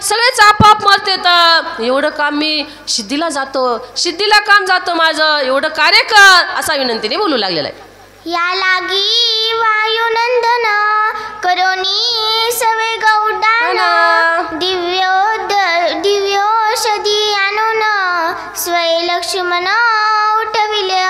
सगळेच आपाप मरते तर एवढं काम मी सिद्धीला जातो, सिद्धीला काम जातं माझं, एवढं कार्य कर असा विनंतीने बोलू लागलेला आहे. या लागी वायुनंदन करोनी सवे गौडान दिव्योषधी आणून स्वय लक्ष्मण उठविल्या.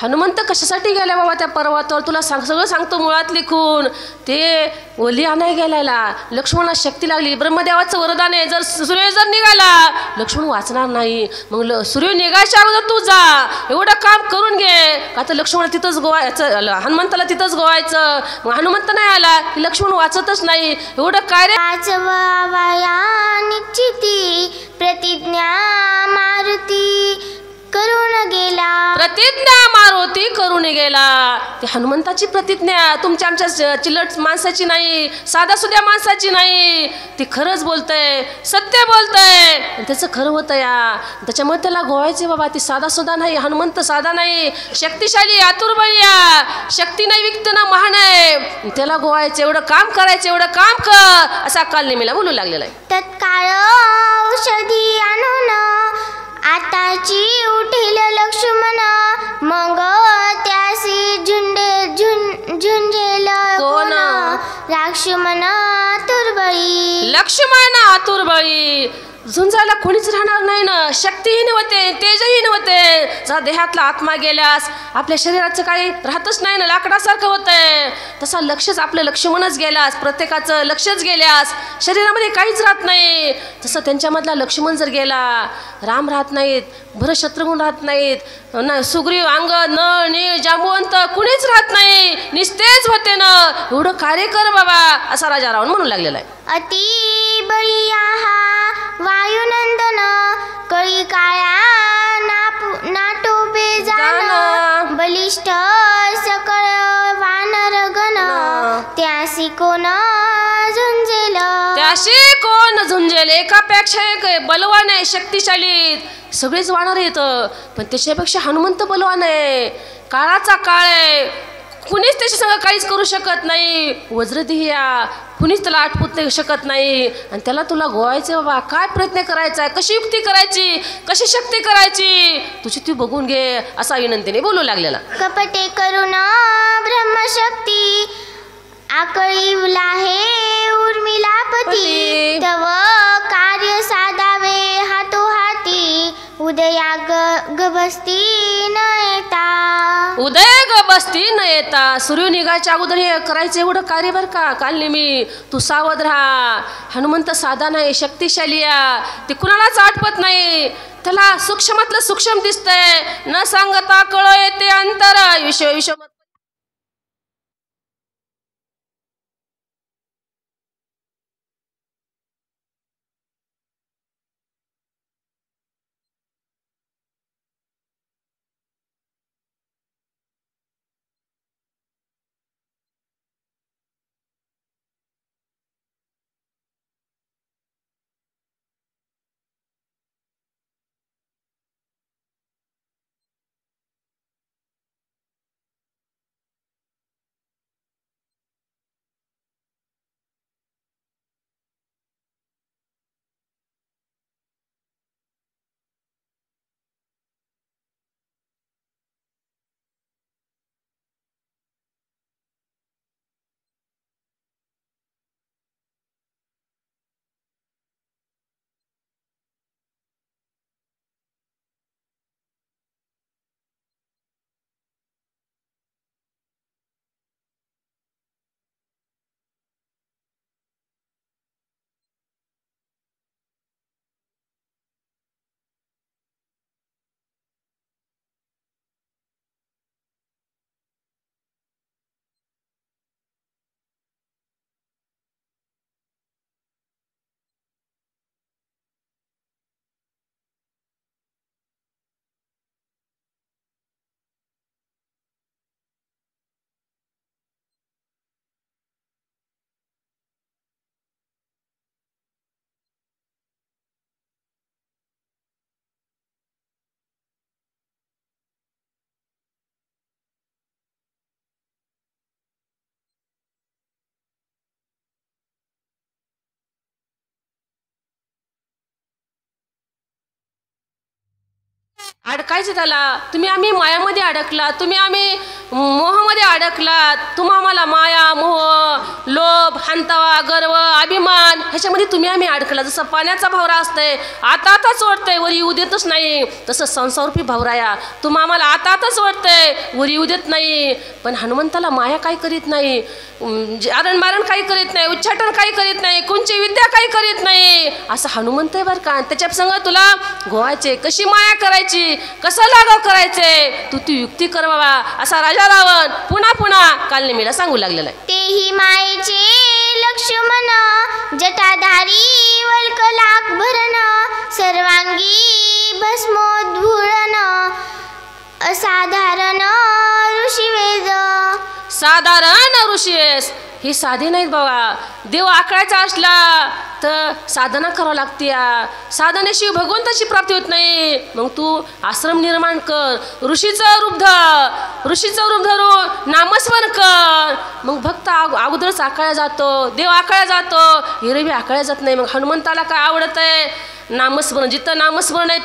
हनुमंत कशासाठी गेला बाबा त्या पर्वतावर तुला सगळं सांगतो मुळात लिखून. ते ओली आणाय गेलायला लक्ष्मणाला शक्ती लागली, ब्रह्मदेवाचं वरदान आहे. जर सूर्य जर निघाला लक्ष्मण वाचणार नाही. मग सूर्य निघायच्या अगोदर तू जा, एवढं काम करून घे. का तर लक्ष्मण तिथंच गोवायचं, हनुमंताला तिथंच गोवायचं. मग हनुमंत नाही आला की लक्ष्मण वाचतच नाही. एवढं कार्य वाचवाया निश्चिती प्रतिज्ञा मारुती करून गेला. प्रतिज्ञा मारुती करून गेला. ती हनुमंताची प्रतिज्ञा तुमच्या आमच्या चिल्लट माणसाची नाही, साधा सुद्धा माणसाची नाही. ती खरंच बोलतंय, सत्य बोलतंय, त्याचं खरं होतं या. त्याच्यामुळे त्याला गोवायचे बाबा. ती साधा सुद्धा नाही, हनुमंत साधा नाही, शक्तिशाली आतुरबळी या. शक्ती नाही विकत ना महान आहे. त्याला गोवायचं, एवढं काम करायचं, एवढं काम कर असा काल नेमीला बोलू लागलेला आहे. तत्काळ औषधी आणून आताची उठील लक्ष्मण मग त्यासी झुंजेल कोण लक्ष्मण आतुरबळी. लक्ष्मण आतुरबळी झुंजायला कोणीच राहणार नाही ना. शक्तीहीन होते, तेजहीन होते. जर देहातला आत्मा गेल्यास आपल्या शरीराचं काही राहतच नाही ना, लाकडासारखं होतंय. तसा लक्षच आपलं लक्ष्मणच गेल्यास, प्रत्येकाचं लक्षच गेल्यास शरीरामध्ये काहीच राहत नाही. तसं त्यांच्यामधला लक्ष्मण जर गेला, राम राहत नाहीत, भरत शत्रुघ्न राहत नाहीत, न सुग्रीव अंगद नळ नीळ जांबुवंत कुणीच राहत नाही, निस्तेज होते ना. एवढं कार्य कर बाबा असा राजा रावण म्हणू लागलेला आहे. अति बळी आहा वायुनंदन कळी काळा नाटोबे जाण बलिष्ठ सकळ वानर गण त्यासी कोण झुंजेल. त्याशी कोण झुंजेल. एकापेक्षा एक बलवान आहे, शक्तिशाली. सगळेच वानर येतं पण त्याच्यापेक्षा हनुमंत बलवान आहे. काळाचा काळ आहे, कुणीच त्याच्या संग काहीच करू शकत नाही. वज्रदेहिया कुणीच त्याला आटपूत शकत नाही. आणि त्याला तुला गोवायचं बाबा. काय प्रयत्न करायचा आहे, कशी युक्ती करायची, कशी शक्ती करायची तुझी तू बघून घे असा विनंतीने बोलू लागलेला. कपटे करून ब्रह्मशक्ती आकळीवला हे उर्मिलापती तव कार्य साधावे हातोहाती उदया गबस्ती न येता. उदय ग बसती न येता. सूर्य निघायच्या अगोदर हे करायचं एवढं कार्य बरं का. काल नेहमी तू सावध राहा. हनुमंत साधा नाही, शक्तिशाली आहे. ते कुणालाच आठवत नाही. त्याला सूक्ष्मातलं सूक्ष्म दिसतंय. न सांगता कळ येते अंतर विश्व सांगायचे त्याला, तुम्ही आम्ही मायामध्ये अडकलात, तुम्ही आम्ही मोहामध्ये अडकलात, तुम्हा आम्हाला माया मोह लोभ हंतावा गर्व अभिमान ह्याच्यामध्ये तुम्ही आम्ही अडकला. जसं पाण्याचा भवरा असतंय आताच ओढतंय वर येऊ देतच नाही, तसं संसारूपी भवराया तुम्हा आम्हाला आताच ओढतंय वर येऊ देत नाही. पण हनुमंताला माया काही करीत नाही, आरण मारण काही करीत नाही, उच्चाटन काही करीत नाही, कोणची विद्या काही करीत नाही. असं हनुमंत आहे बरं का. त्याच्या संग तुला गोवायचे, कशी माया करायची, कसं लागाव करायचे, तू युक्ती कर बाबा. असा राजा रावण पुन्हा पुन्हा कालनेमीला सांगू लागलेला आहे. तेही मायेचे लक्ष्मण जटाधारी वल्क लाख भरण सर्वांगी भस्मोद्भूषण असाधारण ऋषी वेद. साधारण ऋषी आहेस, ही साधी नाहीत बाबा. देव आकळायचा असला तर साधना करावं लागते. साधनेशिवाय भगवंताची प्राप्ती होत नाही. मग तू आश्रम निर्माण कर, ऋषीचं रूप धरून नामस्मरण कर. मग भक्त अगोदरच आकळ्या जातो, देव आकळ्या जातो, हिरवी आकळ्या जात नाही. मग हनुमंताला काय आवडत आहे? नामस्मरण. जिथं नामस्मरण आहे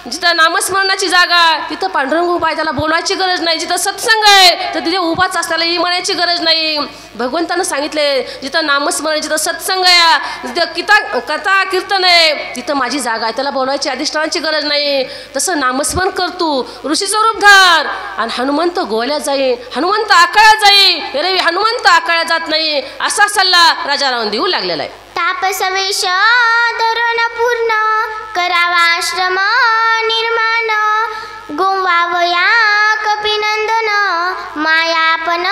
जिथं नामस्मरणाची जागा तिथं पांडुरंग उभा आहे, त्याला बोलवायची गरज नाही. जिथं सत्संग आहे तर तिथे उभाच असताना ही म्हणायची गरज नाही. भगवंतानं सांगितले जिथं नामस्मरण जिथं सत्संग आहे जिथं कथा कीर्तन आहे तिथं माझी जागा आहे, त्याला बोलवायची अधिष्ठानाची गरज नाही. तसं नामस्मरण कर तू, ऋषीचं रूप धर आणि हनुमंत गोवल्या जाई, हनुमंत आकळ्या जाई. अरे हनुमंत आकळ्या जात नाही असा सल्ला राजा रावण देऊ लागलेला आहे. तापसवेश धरण पूर्ण करावा आश्रम निर्माण गोवावया कपिनंदन माया आपण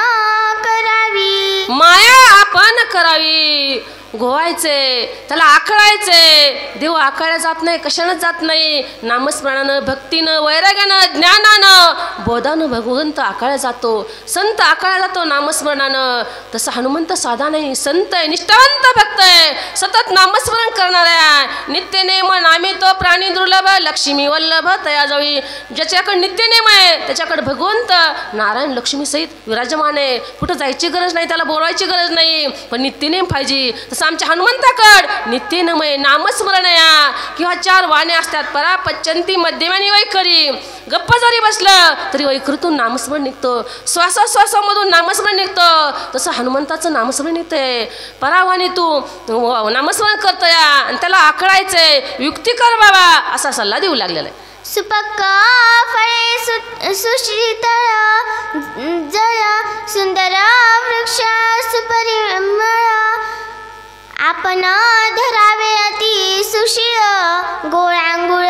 करावी. माया आपण करावी. गोवायचे, त्याला आकळायचे. देव आकळल्या जात नाही, कशानं जात नाही? नामस्मरणानं, भक्तीनं, वैराग्यानं, ज्ञानानं, बोधानं भगवंत आकळल्या जातो, संत आकळल्या जातो नामस्मरणानं. तसं हनुमंत साधा नाही, संत आहे, निष्ठावंत भक्त आहे, सतत नामस्मरण करणार आहे. नित्यनेम नामे तो प्राणी दुर्लभ लक्ष्मी वल्लभ तयाजवळी. ज्याच्याकडे नित्यनेम आहे त्याच्याकडे भगवंत नारायण लक्ष्मी सहित विराजमान आहे. कुठं जायची गरज नाही, त्याला बोलवायची गरज नाही, पण नित्यनेम पाहिजे. आमच्या हनुमंताकड नित्यनेमय नामस्मरण या किंवा 4 वाणे असतात. परा पच्चंती मध्यमानी वैखरी. गप्प जरी बसलं तरी वैखरीतून नामस्मरण निघतो, श्वासोश्वासामधून नामस्मरण निघतं. तसं हनुमंताचं नामस्मरण निघतंय. परावाणी तू नामस्मरण करतोय आणि त्याला आकळायचंय, युक्ती कर बाबा असा सल्ला देऊ लागलेला आहे. सुपक्क फळे सुश्रीतळ जळ सुंदर वृक्ष सुपरिमळ आपण धरावे अति सुशीळ गोळांगुळ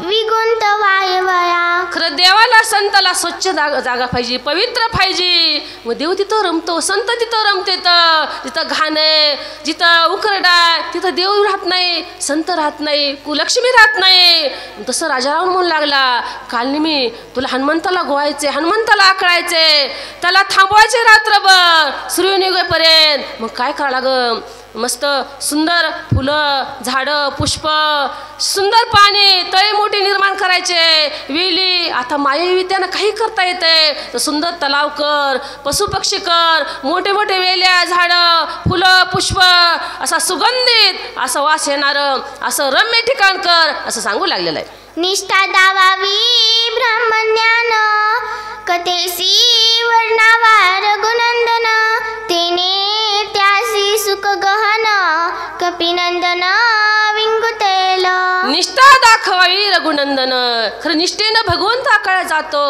विगुंत वायवया. खरं देवाला संताला स्वच्छ जागा पाहिजे, पवित्र पाहिजे. मग देव तिथं रमतो, संत तिथं रमते. जिथं घाण आहे, जिथं उकरडा तिथं देव राहत नाही, संत राहत नाही, कुलक्ष्मी राहत नाही. तसं राजा रावण म्हणू लागला, कालनेमी तुला हनुमंताला गोवायचे, हनुमंताला आकळायचे, त्याला थांबवायचे रात्रभर सूर्य निघेपर्यंत. मग काय करावं लागं? मस्त सुंदर फुलं झाडं पुष्प सुंदर पाणी तळे मोठे निर्माण करायचे. वेली आता मायावी विद्यानं काही करता येते तर सुंदर तलाव कर, पशुपक्षी कर, मोठे मोठे वेल्या झाडं फुलं पुष्प असा सुगंधित असा वास येणारं असं रम्य ठिकाण कर असं सांगू लागलेलं आहे. निष्ठा दावावी ब्रह्मज्ञान कथेसी वर्णावा रघुनंदन तेने त्यासी सुख गहन कपिनंदन विंगुतेल. निष्ठा दाखवावी रघुनंदन. खरं निष्ठेनं भगवंत आकळला जातो,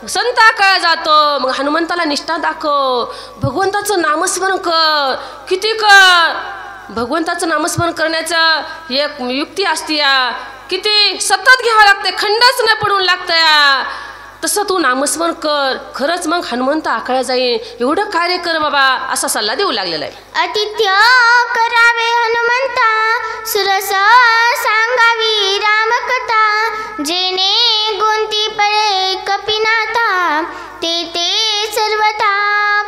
संत आकळला जातो. मग हनुमंताला निष्ठा दाखव, भगवंताचं नामस्मरण कर, किती कर. भगवंताचं नामस्मरण करण्याचं एक युक्ती असते या, किती सतत घ्यावं लागते, खंडच न पडून लागतं या. तसं तू नामस्मरण कर, खरंच मग हनुमंत आकळ्या जाईल. एवढं कार्य कर बाबा असा सल्ला देऊ लागलेला आहे. अतिथ्य करावे हनुमंता सुरस सांगावी रामकथा जेने गोंती पळे कपिनाथा ते सर्वथा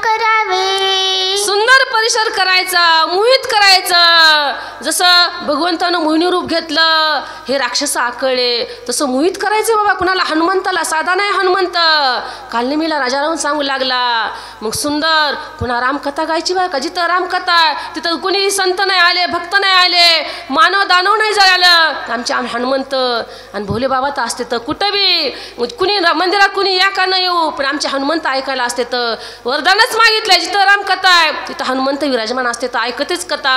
करावे. सुंदर परिसर करायचा, मोहित करायचं. जसं भगवंतानं मोहिनी रूप घेतलं, हे राक्षस आकळले, तसं मोहित करायचं बाबा कुणाला? हनुमंताला. साधा नाही हनुमंत. कालनेमीला राजा रावण सांगू लागला. मग सुंदर पुन्हा रामकथा गायची बा का. जिथं रामकथा तिथं कुणी संत नाही आले, भक्त नाही आले, मानव दानव नाही झालं आमचे हनुमंत आणि भोले बाबा तर असते तर कुठं बी कुणी मंदिरात कुणी या का नाही येऊ, पण आमचे हनुमंत ऐकायला असते तर वरदानच मागितलंय जिथं रामकथा आहे तिथं हनुमंत विराजमान असते तर ऐकतेच कथा.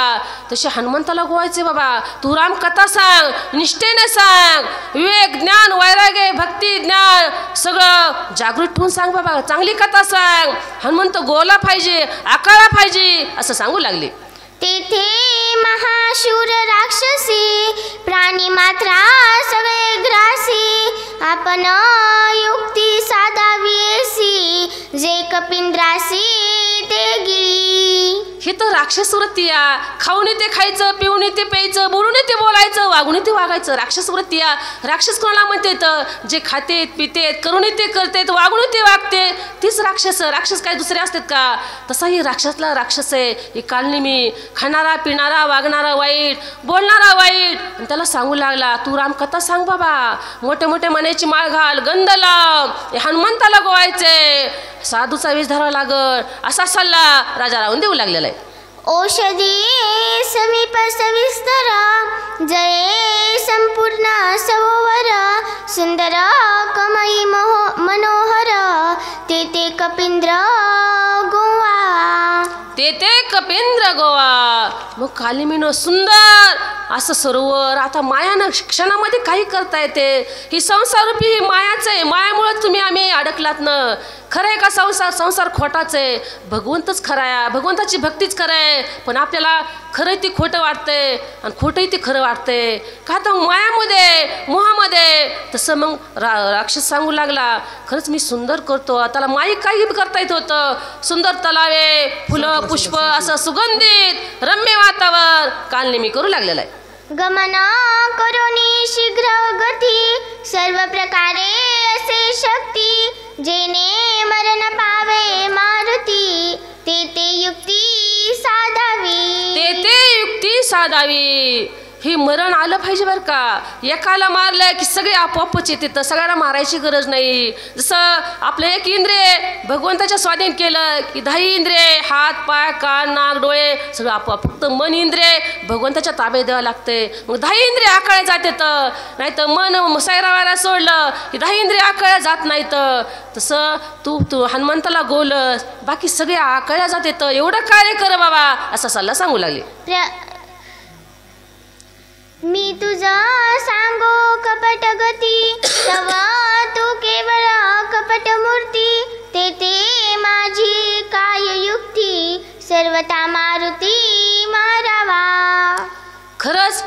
तसे हनुमंताला गोवायचे बाबा, तू रामकथा सांग, निष्ठेने सांग, विवेक ज्ञान वैराग्य भक्ती ज्ञान सगळं जागृत ठेवून सांग बाबा, चांगली कथा सांग. हनुमंत गोला पाहिजे, आकाळा पाहिजे असं सांगू लागले. तेथे महाशूर राक्षसी प्राणी मात्रा सगळे ग्रासी, आपण युक्ती साधावीसी जे कपिंद्रासी ते गिळी. हे तर राक्षस वृत्ती या, खाऊन ते खायचं, पिऊन ते प्यायचं, बोलून ते बोलायचं, वागून ते वागायचं, राक्षस वृत्ती या. राक्षस कोणाला म्हणते तर जे खातेत पितेत, करून ते करतेत, वागून ते वागते, तीच राक्षस. राक्षस काय दुसरे असतात का? तसाही राक्षसला राक्षस आहे. हे कालनेमी खाणारा पिणारा वागणारा वाईट बोलणारा वाईट. आणि त्याला सांगू लागला तू रामकथा सांग बाबा, मोठे मोठे मण्याची माळ घाल, गंध लाव, हनुमंताला गोवायचे, साधूचा वेश धरावा लागल असा सल्ला राजा रावून देऊ लागलेला आहे. औषधी समीप सविस्तर जये संपूर्ण सरोवर, सुंदर कमई मनोहर तेथे कपिंद्र गोवा. तेथे कपिंद्र गोवा. मग कालिमीनं सुंदर असं सरोवर. आता मायानं क्षणामध्ये काही करता येते. ही संसारूपी ही मायाच आहे. मायामुळे तुम्ही आम्ही अडकलात ना. खरं आहे का संसार? संसार खोटाच आहे. भगवंतच खरा आहे, भगवंताची भक्तीच खरं आहे. पण आपल्याला खरं ती खोटं वाटतंय आणि खोटंही ते खरं वाटतंय का? तर मायामध्ये मोहामध्ये. तसं मग राक्षस सांगू लागला खरंच मी सुंदर करतो. त्याला माईक काही करता येत होतं. सुंदर तलावे, फुलं पुष्प असं सुगंधित रम्य वातावरण कालनेमी करू लागलेलं आहे. गमन करोनी शीघ्र गती सर्व प्रकारे असे शक्ती, जेने मरण पावे मारुती तेथे युक्ती साधावी. तेथे युक्ती साधावी. ही मरण आलं पाहिजे बरं का. एकाला मारलं की सगळे आपोआपच येते, तर सगळ्यांना मारायची गरज नाही. जसं आपलं एक इंद्रिय भगवंताच्या स्वाधीन केलं की 10 इंद्रिय हात पाय कान नाक डोळे सगळं आपोआप. फक्त मन इंद्रिय भगवंताच्या ताब्यात द्यावं लागते. मग 10 इंद्रिय आकळ्या जाते तर, नाही तर मन सैरावायला सोडलं की 10 इंद्रिय आकळ्या जात नाही. तर तसं तू हनुमंताला गोलस बाकी सगळे आकळ्या जाते तर एवढं कार्य कर बाबा असा सल्ला सांगू लागले. मी तुझं सांगो कपट गती, तव तू केवळ कपट मूर्ती तेथे माझी काय युक्ती सर्वता मारुती मारावा. खरंच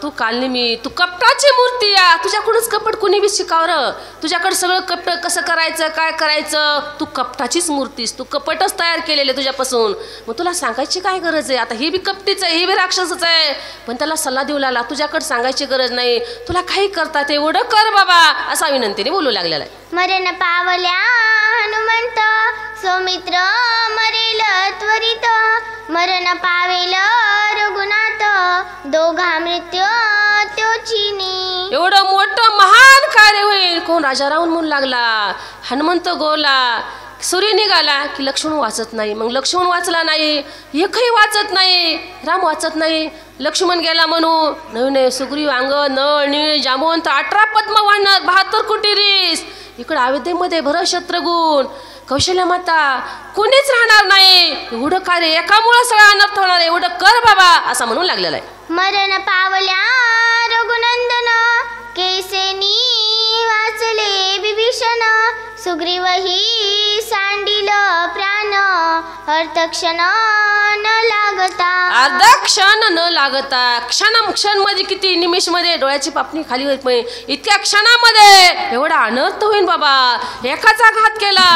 तू कालनेमी तू कपटाची मूर्ती या. तुझ्याकडूनच कपट कुणी बी शिकावं. तुझ्याकडे सगळं कपट कसं करायचं काय करायचं. तू कपटाचीच मूर्तीस. तू कपटच तयार केलेले तुझ्यापासून. मग तुला सांगायची काय गरज आहे? आता हे बी कपटीच आहे, हे बी राक्षसच आहे. पण त्याला सल्ला देऊ लागला तुझ्याकडे सांगायची गरज नाही. तुला काही करता ते एवढं कर बाबा असा विनंतीने बोलू लागलेला आहे. मरण पावल्या हनुमंत सौमित्र मरेल त्वरित, मरण पावेल रघुनाथ दोघा मृत्यू त्योचिनी. एवढं मोठं महान कार्य होईल. कोण? राजा रावून म्हणू लागला. हनुमंत गोला. सूर्य निघाला की लक्ष्मण वाचत नाही. मग लक्ष्मण वाचला नाही, एकही वाचत नाही, राम वाचत नाही. लक्ष्मण गेला म्हणून नवीन सुग्रीव अंग नळ नीळ जांबवंत 18 पद्म वाहणार 72 कोटी रीस. इकडं अयोध्येमध्ये भरत शत्रुघ्न कौशल्य माता कोणीच राहणार नाही. एवढं कार्य एकामुळे सगळं अनर्थ होणार आहे. एवढं कर बाबा असं म्हणून लागलेलं आहे. मरण पावल्या रघुनंदन केसेनी वाचले विभीषण, सुग्रीवही सांडिल प्राण अर्थक्षण न लागता. अर्धा क्षण न लागता. क्षण मध्ये किती निमिष मध्ये डोळ्याची पापणी खाली होत नाही. इतक्या क्षणामध्ये एवढा अनर्थ होईल बाबा. एकाचा घात केला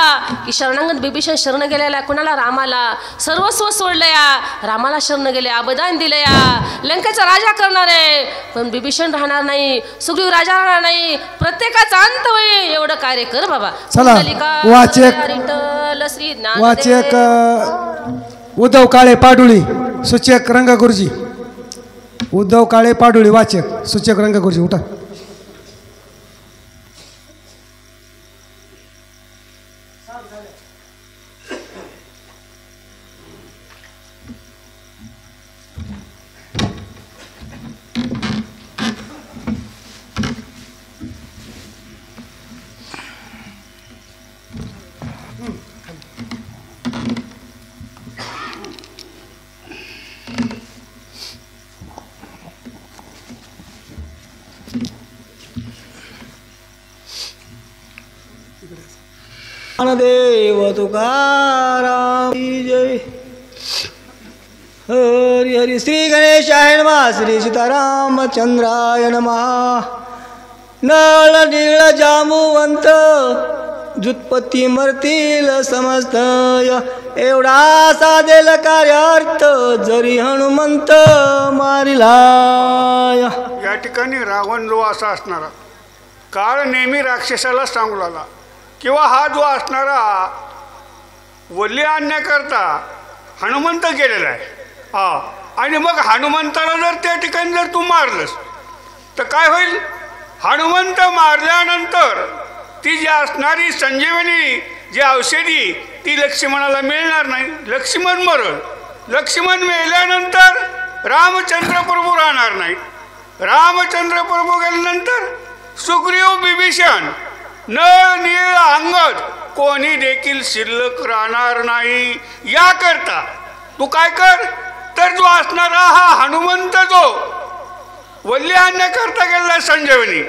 की शरणांगत विभीषण शरण गेलेला. कुणाला? रामाला. सर्वस्व सोडलं या. रामाला शरण गेले, अबदान दिलं या. लंकेचा राजा करणार आहे पण विभीषण राहणार नाही, सुग्रीव राजा राहणार नाही. प्रत्येकाचा अंत होईल. एवढं कार्य कर बाबा. चला वाचक उद्धव काळे पाडुळी सूचक रंगगुरुजी. उद्धव काळे पाडुळी वाचक सूचक रंगगुरुजी उठा. ज्ञानदेव तुकाराम की जय. हरी हरी. श्री गणेशाय नमः. श्री सीतारामचंद्राय नमः. नळ नीळ जामुवंत जुत्पत्ती मरतील समस्तय. एवढा साधेल कार्यार्थ जरी हनुमंत मारिला. या ठिकाणी रावण जो असा असणारा काळ नेहमी राक्षसाला सांगू लागला किंवा हा जो असणारा वल्ली आणण्याकरता हनुमंत गेलेला आहे. आणि मग हनुमंताला जर त्या ठिकाणी जर तू मारलंस तर काय होईल? हनुमंत मारल्यानंतर ती जी असणारी संजीवनी जी औषधी ती लक्ष्मणाला मिळणार नाही. लक्ष्मण मरल. लक्ष्मण मेल्यानंतर रामचंद्र प्रभू राहणार नाही. रामचंद्र प्रभू गेल्यानंतर सुग्रीव विभीषण नळ नीळ अंगद कोणी देखील शिल्लक राहणार नाही. याकरता तू काय कर तर जो असणारा हा हनुमंत जो वल्ली आणण्याकरता गेलेला संजीवनी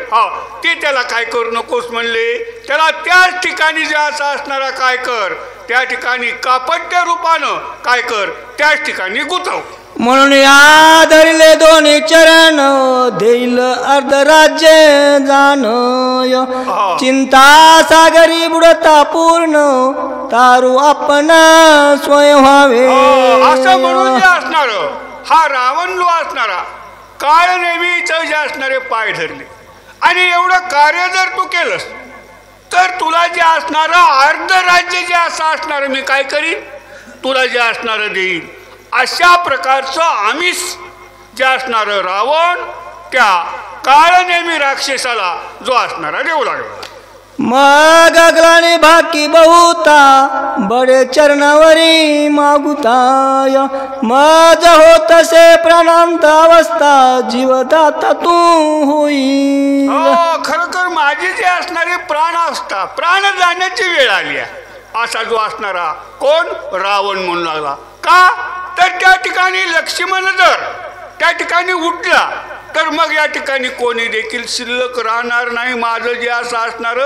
ते त्याला काय करू नकोस म्हणले. त्याला त्याच ठिकाणी जे असं असणारा काय कर त्या ठिकाणी कापट्य रूपानं काय कर त्याच ठिकाणी गुंतव. म्हणून या धरले दोन्ही चरण देईल अर्ध राज्य जाणय. चिंता सागरी बुडता पूर्ण तारू आपण स्वयं व्हावे. असं म्हणून जे असणार हा रावण जो असणारा काळ नेहमीचं जे असणारे पाय धरले आणि एवढं कार्य जर तू केलंस तर तुला जे असणारं अर्ध राज्य जे असं असणार मी काय करीन तुला जे असणारं देईन. अशा प्रकारचं आमिष जे असणारं रावण त्या काळ नेहमी राक्षसाला जो असणारा देऊ लागला. मग अगलाने बाकी बहुता बडे चरणावरी मागुताय. मज होत से प्राणांत अवस्था जीवदाता तू होईल. खरोखर माझी जे असणारे प्राण असता प्राण जाण्याची वेळ आली आहे असा जो असणारा कोण रावण म्हणू लागला. का तर त्या ठिकाणी लक्ष्मण जर त्या ठिकाणी उठला तर मग या ठिकाणी कोणी देखील शिल्लक राहणार नाही. माझं जे असं असणार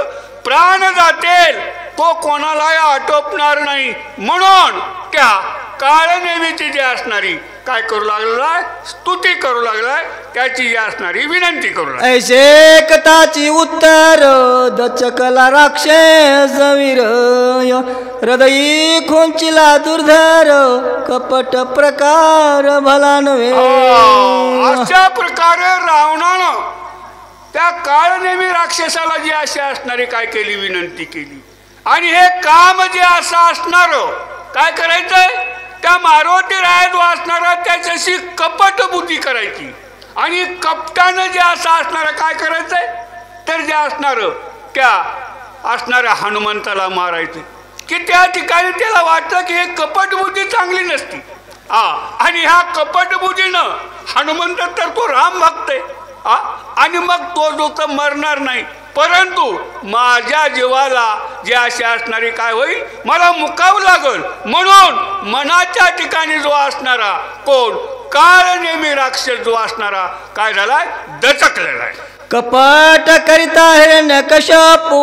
प्राण जातील तो कोणालाही आटोपणार नाही. म्हणून त्या काळनेमीची जी असणारी काय करू लागलाय स्तुती करू लागलाय त्याची जी असणारी विनंती करू लागलाय. ऐसे कथाची उत्तर दचकला राक्षस वीर हृदयी खोंचिला दुर्धर कपट प्रकार भला नव्हे. अशा प्रकारे रावणानं त्या काळनेमी राक्षसाला जी अशी असणारी काय केली विनंती केली. आणि हे काम जे असं असणार काय करायचंय त्या मारुती रायात असणारा त्याच्याशी कपट बुद्धी करायची आणि कपटानं जे असं असणार काय करायचंय तर जे असणार त्या असणाऱ्या हनुमंताला मारायचं की त्या ठिकाणी त्याला वाटलं की हे कपट बुद्धी चांगली नसती. आणि ह्या कपट बुद्धीनं हनुमंत तर तो राम भक्त आहे आणि मग तो जो तर मरणार नाही परंतु माझ्या जीवाला जे अशी असणारी काय होईल मला मुकावं लागल. म्हणून मनाच्या ठिकाणी जो असणारा कोण काळ नेहमी राक्षस जो असणारा काय झालाय दचकलेला आहे. कपट करिता हिरण्य कश्यपू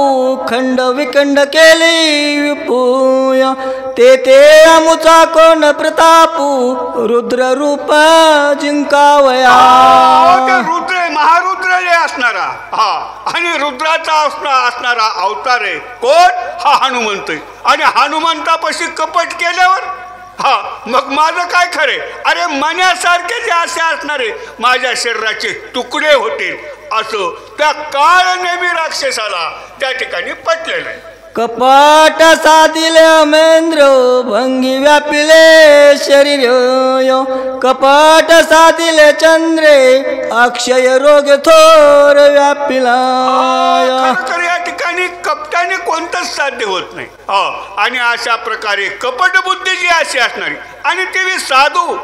खंड विखंड केली विपूय. ते अमुचा कोण प्रतापू रुद्र रूप जिंकावया. रुद्र महारुद्र जे असणारा आणि रुद्राचा असणारा अवतार आहे कोण हा हनुमंत. आणि हनुमंतापाशी कपट केल्यावर मग माझं काय खरे अरे मनासारखे जे असे असणारे माझ्या शरीराचे तुकडे होतील असं त्या काळ नेहमी राक्षसाला त्या ठिकाणी पटलेलं आहे. कपट साधिले अमेंद्र भंगी व्यापिले शरीर. कपट साधिले चंद्रे अक्षय रोग थोर व्यापिला. खरं या ठिकाणी कपटाने कोणतंच साध्य होत नाही. आणि अशा प्रकारे कपट बुद्धी जी अशी असणारी आणि ती साधू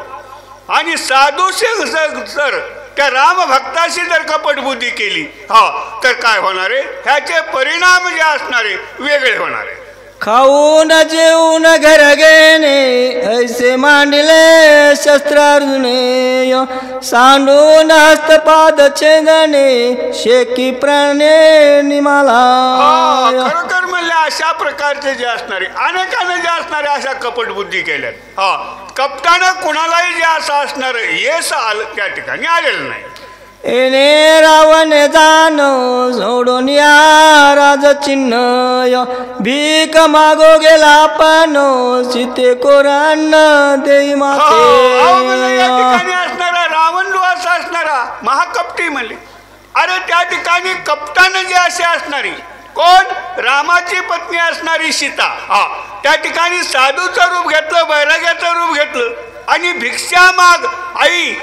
आणि साधूशी जर त्या रामभक्ताशी जर कपट बुद्धी केली तर काय होणार आहे ह्याचे परिणाम जे असणारे वेगळे होणार आहे. खाऊन जेवून घर घेणे ऐसे मांडले शस्त्रार्जुने. सांडून हस्तपाद छेदणे शेकी प्राणे निमाला. खरोखर म्हणले अशा प्रकारचे जे असणारे अनेकानं जे असणारे अशा कपट बुद्धी केल्यात कपटानं कुणालाही जे असं असणार यश आलं त्या ठिकाणी आलेलं नाही. एने रावण जाण सोडून या राज चिन्ह भीक मागो गेला पण सीते कोरान देई या माते. ठिकाणी असणारा रावण जो असा असणारा महाकपटी म्हणले. अरे त्या ठिकाणी कपटानं जे असे असणारी कोण रामाची पत्नी असणारी सीता त्या ठिकाणी साधूचं रूप घेतलं, बैराग्याचं रूप घेतलं आणि भिक्षा माग आई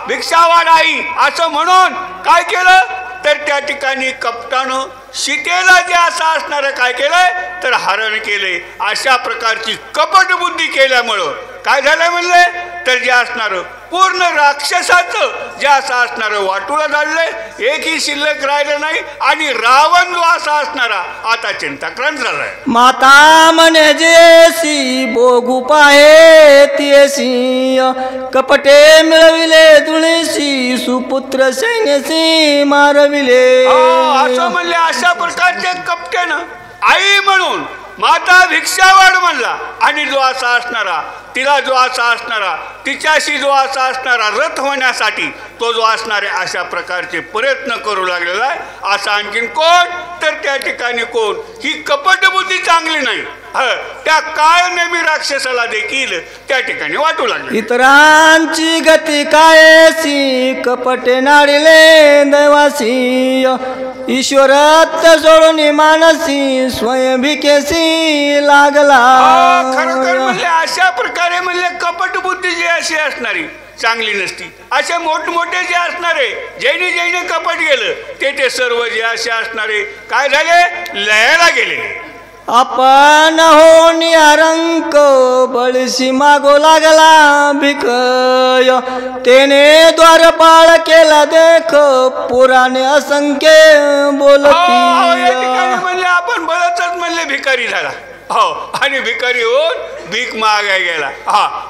भिक्षा वाढ आई असं म्हणून काय केलं तर त्या ठिकाणी कपटानं सीतेला जे असं असणारं काय केलंय तर हरण केले. अशा प्रकारची कपट बुद्धी केल्यामुळं काय झालं म्हणले तर जे असणारं पूर्ण राक्षसाचं जे असं असणारं वाटूला झालंय, एकही शिल्लक राहिलं नाही आणि रावण जो असा असणारा आता चिंताक्रांत झालाय. माता म्हणे जेसी बोगू पाहे तियसी कपटे मिळविले तुळशी सुपुत्र सैन्यसी मारविले. असं म्हणले अशा प्रकारचे कपट्यानं आई म्हणून माता भिक्षावाड म्हणला आणि जो असा असणारा तिला जो असा असणारा तिच्याशी जो असा असणारा रथ होण्यासाठी तो जो असणारे अशा प्रकारचे प्रयत्न करू लागलेला आहे. असा आणखीन कोण तर त्या ठिकाणी कोण ही कपटबुद्धी चांगली नाही त्या काळ नेहमी राक्षसाला देखील त्या ठिकाणी वाटू लागले. इतरांची गती कायसी कपटे नाडिले दैवासी ईश्वरत्व सोडून मानसी स्वयं भिकेसी लागला. खरोखर म्हणले अशा प्रकारे म्हणले कपट बुद्धी जी अशी असणारी चांगली नसती. असे मोठमोठे जे असणारे जैने जैने कपट गेलं ते सर्व जे असे असणारे काय झाले लयाला गेले. आपण होऊन रंक बळशी मागो लागला भिकय तेने द्वारपाळ केला देख पुराणे असंख्य बोलती. म्हणले आपण बळच म्हणले भिकारी झाला आणि भिकारी होऊन भीक मागाय गेला.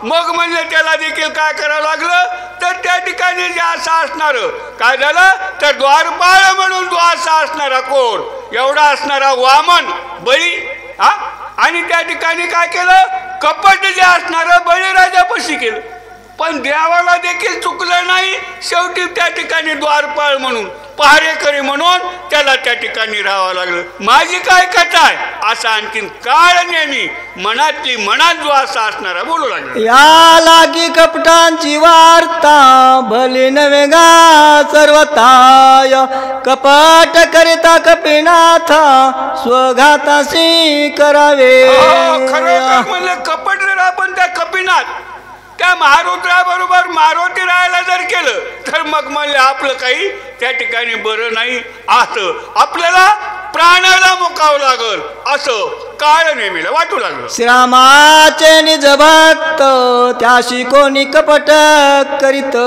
मग म्हणले त्याला देखील काय करावं लागलं तर त्या ठिकाणी जे असं असणार काय झालं तर द्वारपाळ म्हणून जो असा असणारा कोण एवढा असणारा वामन बळी आणि त्या ठिकाणी काय केलं कपट जे असणार बळीराजापाशी केलं. पण देवाला देखील चुकलं नाही. शेवटी त्या ठिकाणी द्वारपाळ म्हणून पहारेकरी म्हणून त्याला त्या ठिकाणी राहावं लागलं. माझी काय कथा आहे असं आणखीन काळ नेहमी मनातली मनात जो असा असणारा बोलू लागला. या लागी कपटांची वार्ता भले नवे गा सर्वताय कपट करिता कपिनाथा स्वघाताशी करावे. खरं म्हणलं कपट जर आपण त्या कपिनाथ त्या महारुद्राबरोबर मारुती राहायला जर केलं तर मग म्हणले आपलं काही त्या ठिकाणी बरं नाही असं आपल्याला प्राणाला मुकावं लागल असं काळ नेहमीला वाटू लागलं. श्रीरामाचे निज भक्त त्याशी कोणी कपट करीत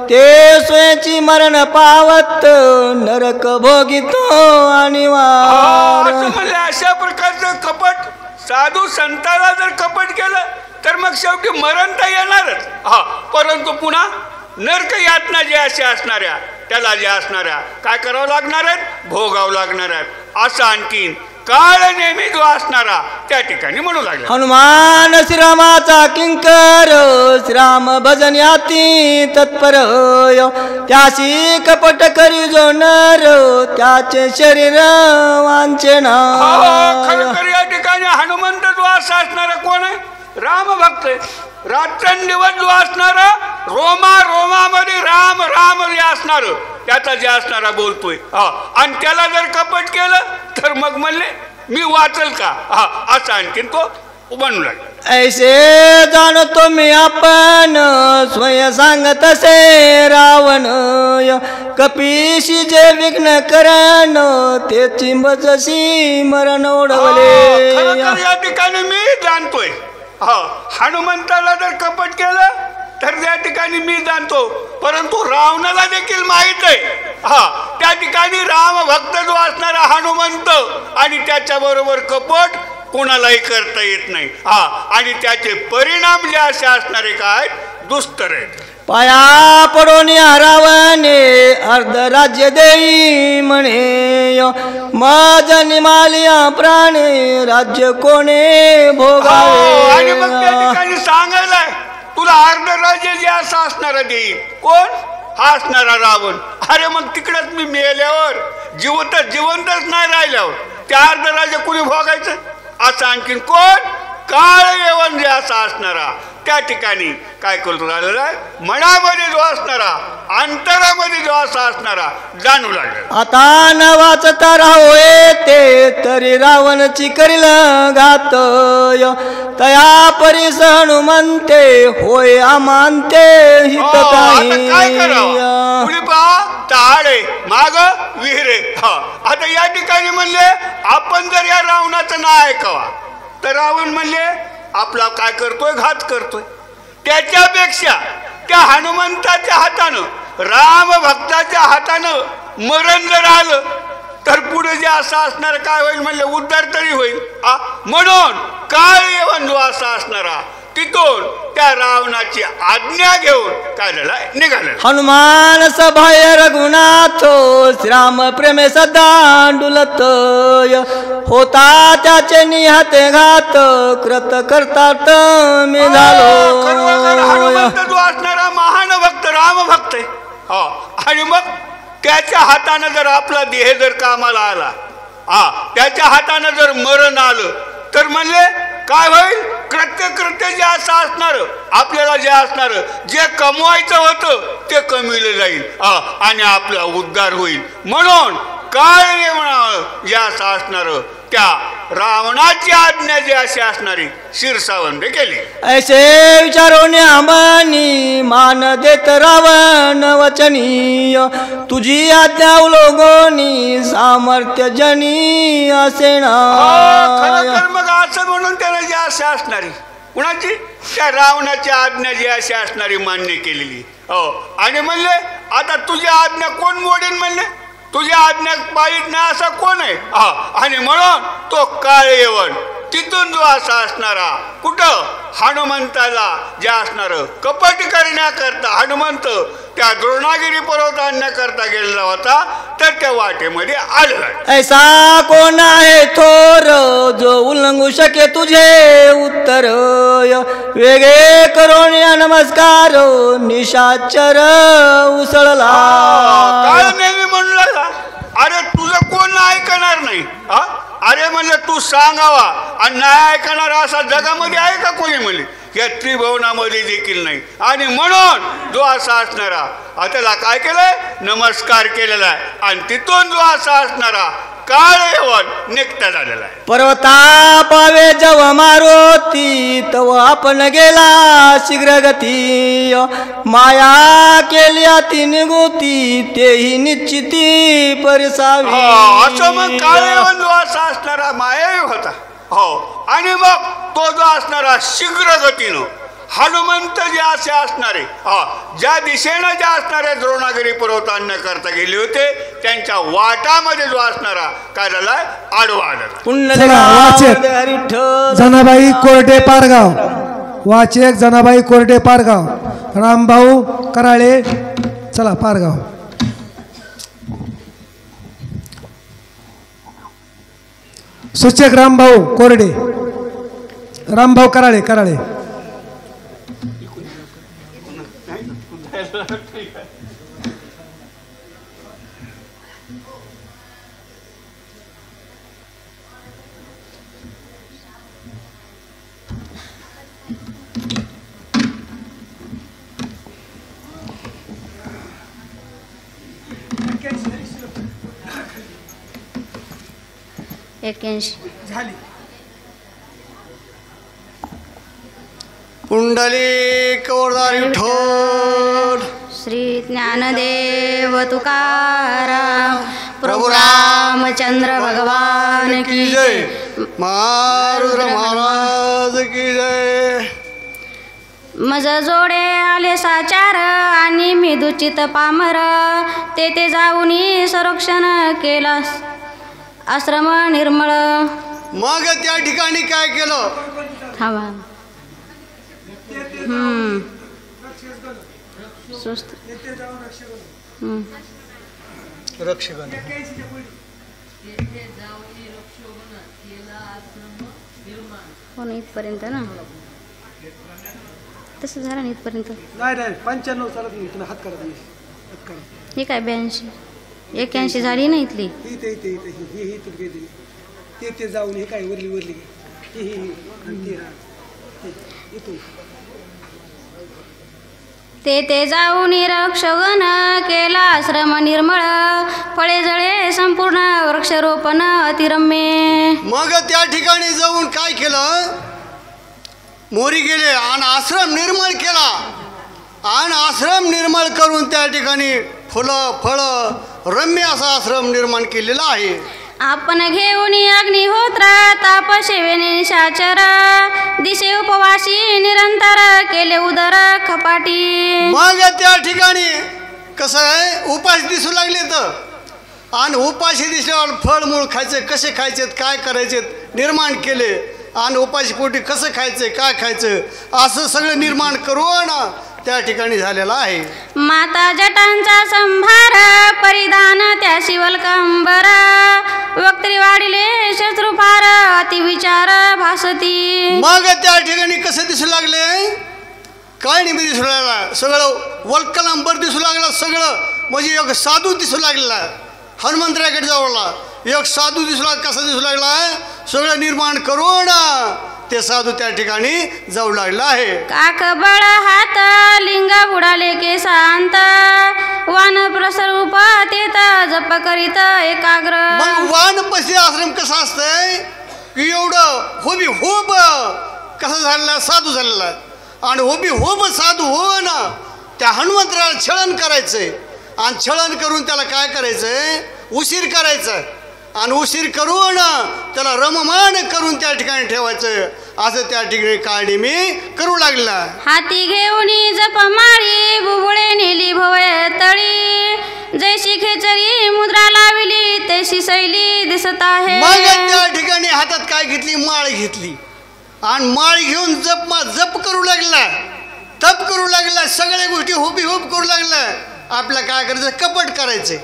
ते स्वयंची मरण पावत नरक भोगित आणि म्हणले अशा प्रकारचं कपट साधू संताला जर कपट केलं तर मग शेवटी मरण तर येणारच परंतु पुन्हा नरक यातना जे असे असणाऱ्या त्याला जे असणाऱ्या काय करावं लागणार आहेत भोगावं लागणार आहेत. असं आणखीन काळ नेहमी जो असणारा त्या ठिकाणी म्हणू लागला. हनुमान श्रीरामाचा किंकर श्रीराम भजन याती तत्पर त्याशी कपट करी जो नर त्याचे शरीर वांचेना. खरं या ठिकाणी हनुमंत जो असा असणारा कोण आहे राम भक्त आहे. रात्रंदिवस जो असणारा रोमा रोमामध्ये राम राम जे असणार त्याचा जे असणारा बोलतोय आणि त्याला जर कपट केलं तर मग म्हणले मी वाचल का असं आणखीन तो बनू लागला. ऐसे जाणतो मी आपण स्वयं सांगत असे रावण कपीशी जे विघ्न करण ते चिंबजशी मरण ओढवले. या ठिकाणी मी जाणतोय हनुमंताला जर कपट केलं तर त्या ठिकाणी मी जाणतो परंतु रावणाला देखील माहित आहे त्या ठिकाणी राम भक्त जो असणारा हनुमंत आणि त्याच्या बरोबर कपट कोणालाही करता येत नाही आणि त्याचे परिणाम जे असे असणारे काय दुस्तर आहेत. पाया पडून रावणे अर्ध राज्य देई म्हणे माझ निमालिया प्राणे राज्य कोणे भोगावे. आणि मग त्या ठिकाणी सांगायलाय तुला अर्ध राज्य जे असं असणारा देईल. कोण? हा असणारा रावण. अरे मग तिकडेच मी मेल्यावर जिवंतच नाही राहिल्यावर त्या अर्ध राज्य कुणी भोगायचं? असं आणखीन कोण? काळ येवन जे असा असणारा त्या ठिकाणी काय करतो राहिलेला आहे, मनामध्ये जो असणारा अंतरामध्ये जो असा असणारा जाणू लागला. आता न वाचता राहो येते तरी रावणची करील घात तया परीस हनुमंते होय अमानते हित काय करावं? पुढे पहा ताडे माग विहिरे. आता या ठिकाणी म्हणले आपण जर या रावणाचं नाव ऐकावा तर रावण म्हणले आपला काय करतोय, घात करतोय. त्याच्यापेक्षा त्या हनुमंताच्या हातानं राम भक्ताच्या हातानं मरण जर आलं तर पुढे जे असं असणार काय होईल म्हणले उद्धार तरी होईल. म्हणून काळ येवन जो असा असणारा तिथून त्या रावणाची आज्ञा घेऊन काय झाला निघाला. हनुमान सभाय रघुनाथ श्रीराम प्रेमे सदा डुलत होता त्याचे निहाते घात कृत करतात मी झालो. हनुमंत जो असणारा महान भक्त राम भक्त आहे. आणि मग त्याच्या हातानं जर आपला देह जर कामाला आला त्याच्या हातानं जर मरण आलं तर म्हणले काय होईल? कृत्य जे असं असणार आपल्याला जे असणार जे कमवायचं होतं ते कमीलं जाईल आणि आपला उद्धार होईल. म्हणून काय म्हणावं जे असं असणार त्या रावणाची आज्ञा जी अशी असणारी शिरसावंद केली. ऐसे विचारून आम्हानी मान देत रावण वचनीय तुझी आज्ञा उलोगोनी सामर्थ्य जनी असे ना. मग असं म्हणून त्याला जी अशी असणारी कुणाची त्या रावणाची आज्ञा जी अशी असणारी मान्य केलेली. आणि म्हणले आता तुझी आज्ञा कोण मोडेन? म्हणले तुझ्या आज्ञा पाळीत नाही असा कोण आहे? आणि म्हणून तो काळ येवन तिथून जो असा असणारा कुठं हनुमंताला जे असणार कपट करण्याकरता हनुमंत त्या द्रोणागिरी पर्वत आणण्याकरता गेलेला होता तर त्या वाटेमध्ये आलेला. ऐसा कोण आहे थोर जो उल्लंघू शके तुझे उत्तर वेगळे करून नमस्कार निशाचर उसळला. काय नेहमी म्हणू लागला अरे तुझं कोण ऐकणार नाही. अरे म्हणलं तू सांगावा आणि नाही ऐकणार असा जगामध्ये आहे का कोणी? म्हणले या त्रिभुवनामध्ये देखील नाही. आणि म्हणून जो असा असणारा त्याला काय केलंय नमस्कार केलेला आहे आणि तिथून जो असा असणारा काळ येवन निघता झालेला आहे. पर्वता पावे जव मारुती तव आपण गेला शीघ्र गती माया केली अति निगुती तेही निश्चिती परिसावी. असं मग काळ येवन जो असा असणारा मायावी होता. आणि मग तो जो असणारा शीघ्र गतीनं हनुमंत जे असे असणारे ज्या दिशेनं ज्या असणाऱ्या द्रोणागिरी पर्वत आणण्याकरता गेले होते त्यांच्या वाटामध्ये जो असणारा काय झालाय आडवा आढळला. जनाबाई कोरडे पारगाव वाचक जनाबाई कोरडे पारगाव रामभाऊ कराळे चला पारगाव. सूचक रामभाऊ कोरडे रामभाऊ कराळे. झाली. पुंडलिक विठ्ठल श्री ज्ञानदेव तुकाराम प्रभु रामचंद्र भगवान की जय. मारुद्र महाराज की जय. मज जोडे आले साचार आणि मी दुचित पामर तेथे जाऊनी संरक्षण केलास आश्रम निर्मळ. मग त्या ठिकाणी काय केलं? थांबा. स्वस्त रक्षगण हो ना इथपर्यंत ना तसं झालं ना इथपर्यंत. नाही नाही 95 चालत नाही तुला हात करत नाही हात करा हे काय 82 81 झाली ना इथली. इथे इथे इथे ही ही तुला गेली ते जाऊन हे काय वरली वरली ही आणि ते इथून ते जाऊन रक्षगण केला आश्रम निर्मळ फळे जळे संपूर्ण वृक्षारोपण अतिरम्य. मग त्या ठिकाणी जाऊन काय केलं मोरी गेले आणि आश्रम निर्मळ केला आणि आश्रम निर्मळ करून त्या ठिकाणी फुलं फळं रम्य असा आश्रम निर्माण केलेला आहे. आपण घेऊन अग्निहोत्र तापसेवेने निशाचर दिशे उपवासी निरंतर केले उदर खपाटी. मग त्या ठिकाणी कसं आहे उपाशी दिसू लागले तर आणि उपाशी दिसल्यावर फळमूळ खायचे कसे खायचे काय करायचे निर्माण केले आणि उपाशी पोटी कसं खायचं काय खायचं असं सगळं निर्माण करून त्या ठिकाणी झालेलं आहे. माता जटांचा संभार परिधान त्या शिवलकंबर वक्त्री वाढिले शत्रू फार अतिविचार भासती. मग त्या ठिकाणी कसं दिसू लागले काय नाही दिसू लागला सगळं वल्कलांबर दिसू लागला सगळं म्हणजे एक साधू दिसू लागलेला हनुमंतराकडे जवळला एक साधू दिसू लागला कसा दिसू लागला सगळं निर्माण करून ते साधू त्या ठिकाणी जाऊ लागला आहे. काक बळ हात लिंग बुडाले केसांत वानप्रसर उपतेत जप करीत एकाग्र. मग वानप्रस्थी आश्रम कसा असतंय की एवढं होबी होब कसं झालेला साधू झालेला आणि होबी होब साधू हो ना त्या हनुमंतराला छळण करायचंय आणि छळण करून त्याला काय करायचंय उशीर करायचं आणि उशीर करून त्याला रममान करून त्या ठिकाणी ठेवायचं असं त्या ठिकाणी काळजी मी करू लागला. हाती घेऊन जप माळी बुबुळे नेली भवय तळी जैशी खेचरी मुद्रा लावली तशी शैली दिसत आहे. मग त्या ठिकाणी हातात काय घेतली माळ घेतली आणि माळ घेऊन जप करू लागला तप करू लागला सगळ्या गोष्टी होबी होब करू लागला. आपल्या काय करायचं कपट करायचे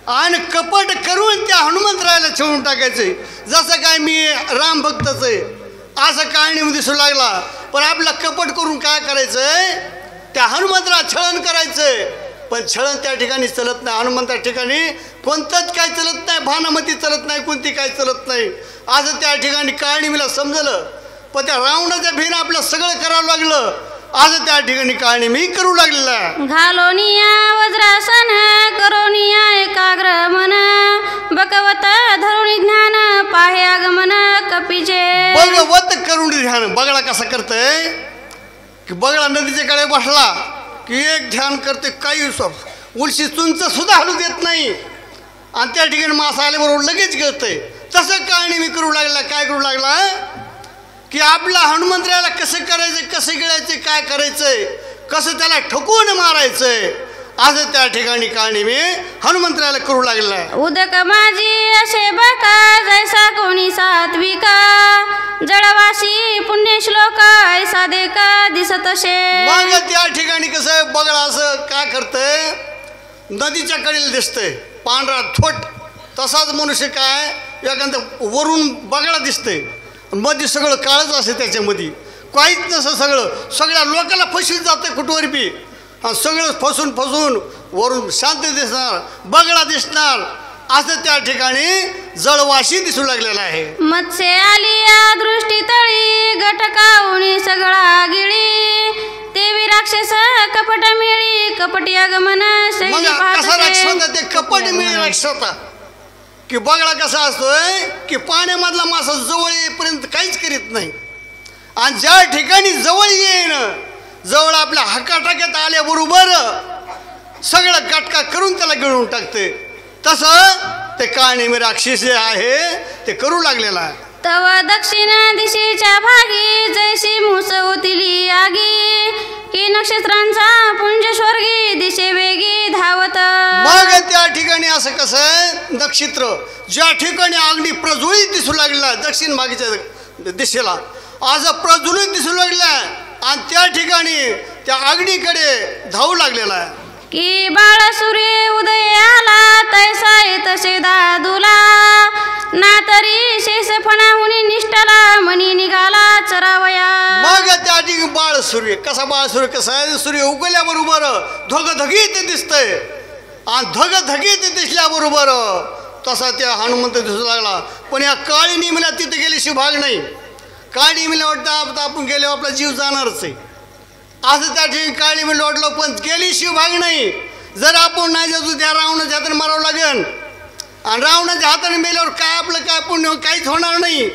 आणि कपट करून त्या हनुमंतरायाला छळून टाकायचे जसं काय मी राम भक्तच आहे असं काळणीमध्ये दिसू लागला. पण आपलं कपट करून काय करायचंय त्या हनुमंतराला छळण करायचंय पण छळण त्या ठिकाणी चलत नाही. हनुमंता ठिकाणी कोणतंच काय चलत नाही भानामती चलत नाही कोणती काय चलत नाही असं त्या ठिकाणी काळणीला समजलं. पण त्या रावणाच्या भीन आपलं सगळं करावं लागलं असं त्या ठिकाणी काळणी मी करू लागलेला. घालोनिया वज्रासन करोनिया एकाग्र मन बकवत धरुणी ज्ञान पाहे आगमन कपीचे. बघवत करून ध्यान बगळा कसा करतय की बगळा नदीच्या कडे बसला की एक ध्यान करते काही उलशी चुंच सुद्धा हलू देत नाही आणि त्या ठिकाणी मासा आल्याबरोबर लगेच गिळतंय. तसं काळणी मी करू लागला काय करू लागला की आपला हनुमंतरायाला कसं करायचं कसं गिळायचं काय करायचंय कसं त्याला ठोकून मारायचंय असं त्या ठिकाणी काळणी मी हनुमंतरायाला करू लागला. उदक माझी असे बका जैसा कोणी सात्विक जळवासी पुण्य श्लोक ऐसा देक दिसत असे. मग त्या ठिकाणी कसं बगळा असं काय करतंय नदीच्या कडेला दिसतंय पांढरा थोट तसाच मनुष्य काय एखादं वरून बगळा दिसतंय मध्ये सगळं काळच असते त्याच्यामध्ये काहीच नसं सगळ्या लोकांना फसवीत जातं कुठवर बी सगळं फसून वरून शांत दिसणार बगळा दिसणार असं त्या ठिकाणी जळवाशी दिसू लागलेला आहे. मत्स्य आली या दृष्टी तळी घटकाऊनी सगळा गिळी देवी राक्षस कपट मिळी कपटी आगमन मग कसा राक्षस होता ते कपट मिळी राक्षस होता की बगळा कसा असतोय की पाण्यामधला मासा जवळ येईपर्यंत काहीच करीत नाही आणि ज्या ठिकाणी जवळ येईन जवळ आपल्या हकाटाक्यात आल्याबरोबर सगळं कटका करून त्याला गिळून टाकते. तसं ते काळनेमी राक्षस जे आहे ते करू लागलेला आहे. तव दक्षिण दिशेच्या भागी जैशी मुस होतीली आगी की नक्षत्रांचा पुंज स्वर्गी दिशे वेगी धावत. मग त्या ठिकाणी असं कसं आहे नक्षत्र ज्या ठिकाणी अगदी प्रज्वलित दिसू लागलेला दक्षिण भागीच्या दिशेला आज प्रज्वलित दिसू लागला आणि त्या ठिकाणी त्या अग्नीकडे धावू लागलेला आहे. की बाळ सूर्य उदय आला तैसा तसे दादूला ना तरी शेष फणाहून निष्ठाला मनी निघाला चरावया. मग त्या ठिकाणी बाळ सूर्य कसा आहे? सूर्य उगवल्याबरोबर धगधगीत दिसतंय आणि धगधगीत दिसल्याबरोबर तसा त्या हनुमंत दिसू लागला. पण या काळी निमीला तिथे गेल्याशिवाय भाग नाही. काळी निमीला वाटतं आता आपण गेल्यावर आपला जीव जाणारच आहे असं त्या ठिकाणी काळी निमीला वाटलं. पण गेल्याशिवाय भाग नाही. जर आपण नाही जातो त्या रावणाच्या हाताने मारावं लागेल आणि रावणाच्या हाताने मेल्यावर काय आपलं काय पुण्य काहीच होणार नाही.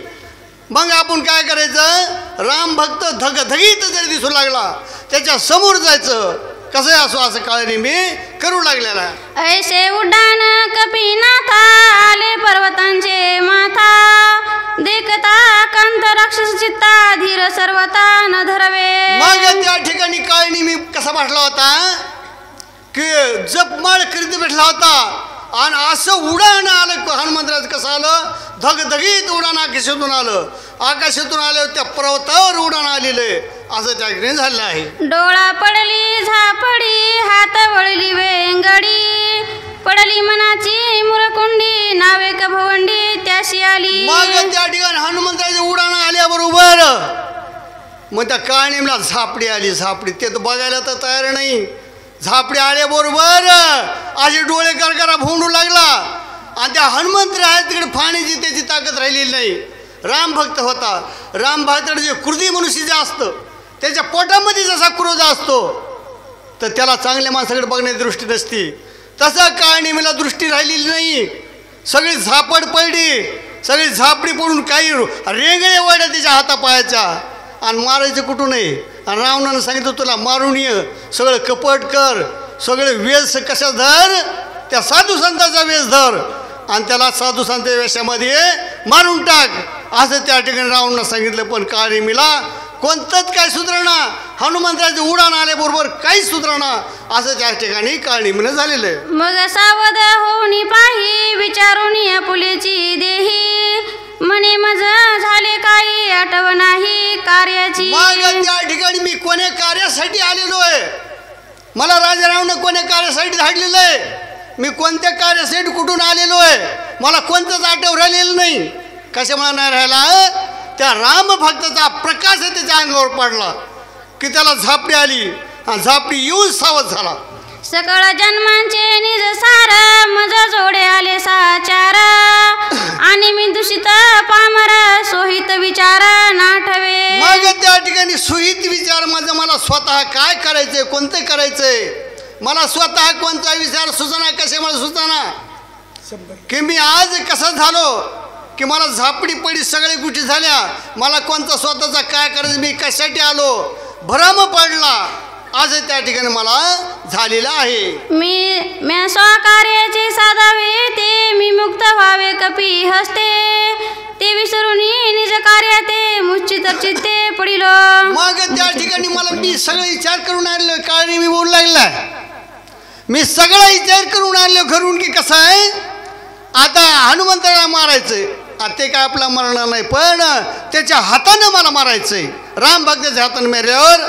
मग आपण काय करायचं? राम भक्त धगधगीत जरी दिसू लागला त्याच्या समोर जायचं. कसं असो असं काळी मी करू लागलेला. ऐसे उड्डाण कपिनाथा आले पर्वतांचे माथा देखता कांत राक्षस चित्ता धीर सर्वता न धरवे. मग त्या ठिकाणी काळी मी कसा बसला होता की जपमाळ करीत बसला होता आणि असं उडाण आलं. हनुमंतराज कसं आलं? धगधगीत उडाण आकाशातून आलं. आकाशातून आलं त्या पर्वतावर उडाण आलेलं आहे असं त्या ठिकाणी झालेलं आहे. डोळा पडली झापडी हात वळली वेंगडी पडली मनाची मुरकुंडी नावे भवंडी त्याशी आली. मग त्या ठिकाणी हनुमंतराजे उडाण आल्याबरोबर मग त्या काळीला झापडी आली. झापडी ते तर बघायला तर तयार नाही. झापडी आल्याबरोबर असे डोळे करकरा भोंडू लागला आणि त्या हनुमंतराज तिकडे फाण्याची त्याची ताकद राहिलेली नाही. राम भक्त होता. राम भक्ताकडे जे क्रोधी मनुष्य जे असतं त्याच्या पोटामध्ये जसा क्रोध असतो तर त्याला चांगल्या माणसाकडे बघण्याची दृष्टी नसती. तसा काळनिमीला दृष्टी राहिलेली नाही. सगळी झापड पडली. सगळी झापडी पडून काही रेंगळे वळल्या त्याच्या हातापायाच्या आणि मारायचं कुठून नाही. आणि रावणानं सांगितलं तुला मारून ये सगळं कपट कर सगळे वेश कशा धर त्या साधू संतांचा वेश धर आणि त्याला साधू संतांच्या वेशामध्ये मारून टाक असं त्या ठिकाणी रावणानं सांगितलं. पण काळनिमीला कोणतंच काय सुधारणा हनुमंतराचे उडाण आल्याबरोबर काहीच सुधारणा असं त्या ठिकाणी काळनिमीनं झालेलं आहे. मग सावध होऊन पाही विचारून आपुलेची देही म्हणे मज झाले काही आठव नाही कार्याची. मग त्या ठिकाणी मी कोण्या कार्यासाठी आलेलो आहे? मला राजारावनं कोण्या कार्यासाठी धाडलेलं आहे? मी कोणत्या कार्यासाठी कुठून आलेलो आहे? मला कोणतंच आठव राहिलेलं नाही. कशामुळे नाही राहिला? त्या राम भक्ताचा प्रकाश त्याच्या अंगावर पडला की त्याला झापडी आली आणि झापडी येऊन सावध झाला. सकळ जन्मांचे निज सार मज जोडे आले साचार आणि मी दूषित पामर सोहित विचार नाठवे. मग त्या ठिकाणी सुहित विचार माझं मला स्वतः काय करायचंय कोणतं करायचंय मला स्वतः कोणता विचार सुचना कशामुळे सुचना की मी आज कसं झालो की मला झापडी पडी सगळ्या गोष्टी झाल्या. मला कोणता स्वतःचा काय करायचं मी कशासाठी आलो भ्रम पडला आज त्या ठिकाणी मला झालेला आहे. मी स्वकार्याचे साधावे ते मी मुक्त व्हावे कपी हस्ते ते विसरून निज कार्य ते मुच्चित चित्ते पडिलो. मग त्या ठिकाणी मला मी सगळं विचार करून आलो. काळनी मी बोलू लागला मी सगळा विचार करून आलो घरून की कसं आहे आता हनुमंताला मारायचंय. ते काय आपला मरणार नाही पण त्याच्या हातानं मला मारायचंय. राम भक्ताच्या हातानं मारल्यावर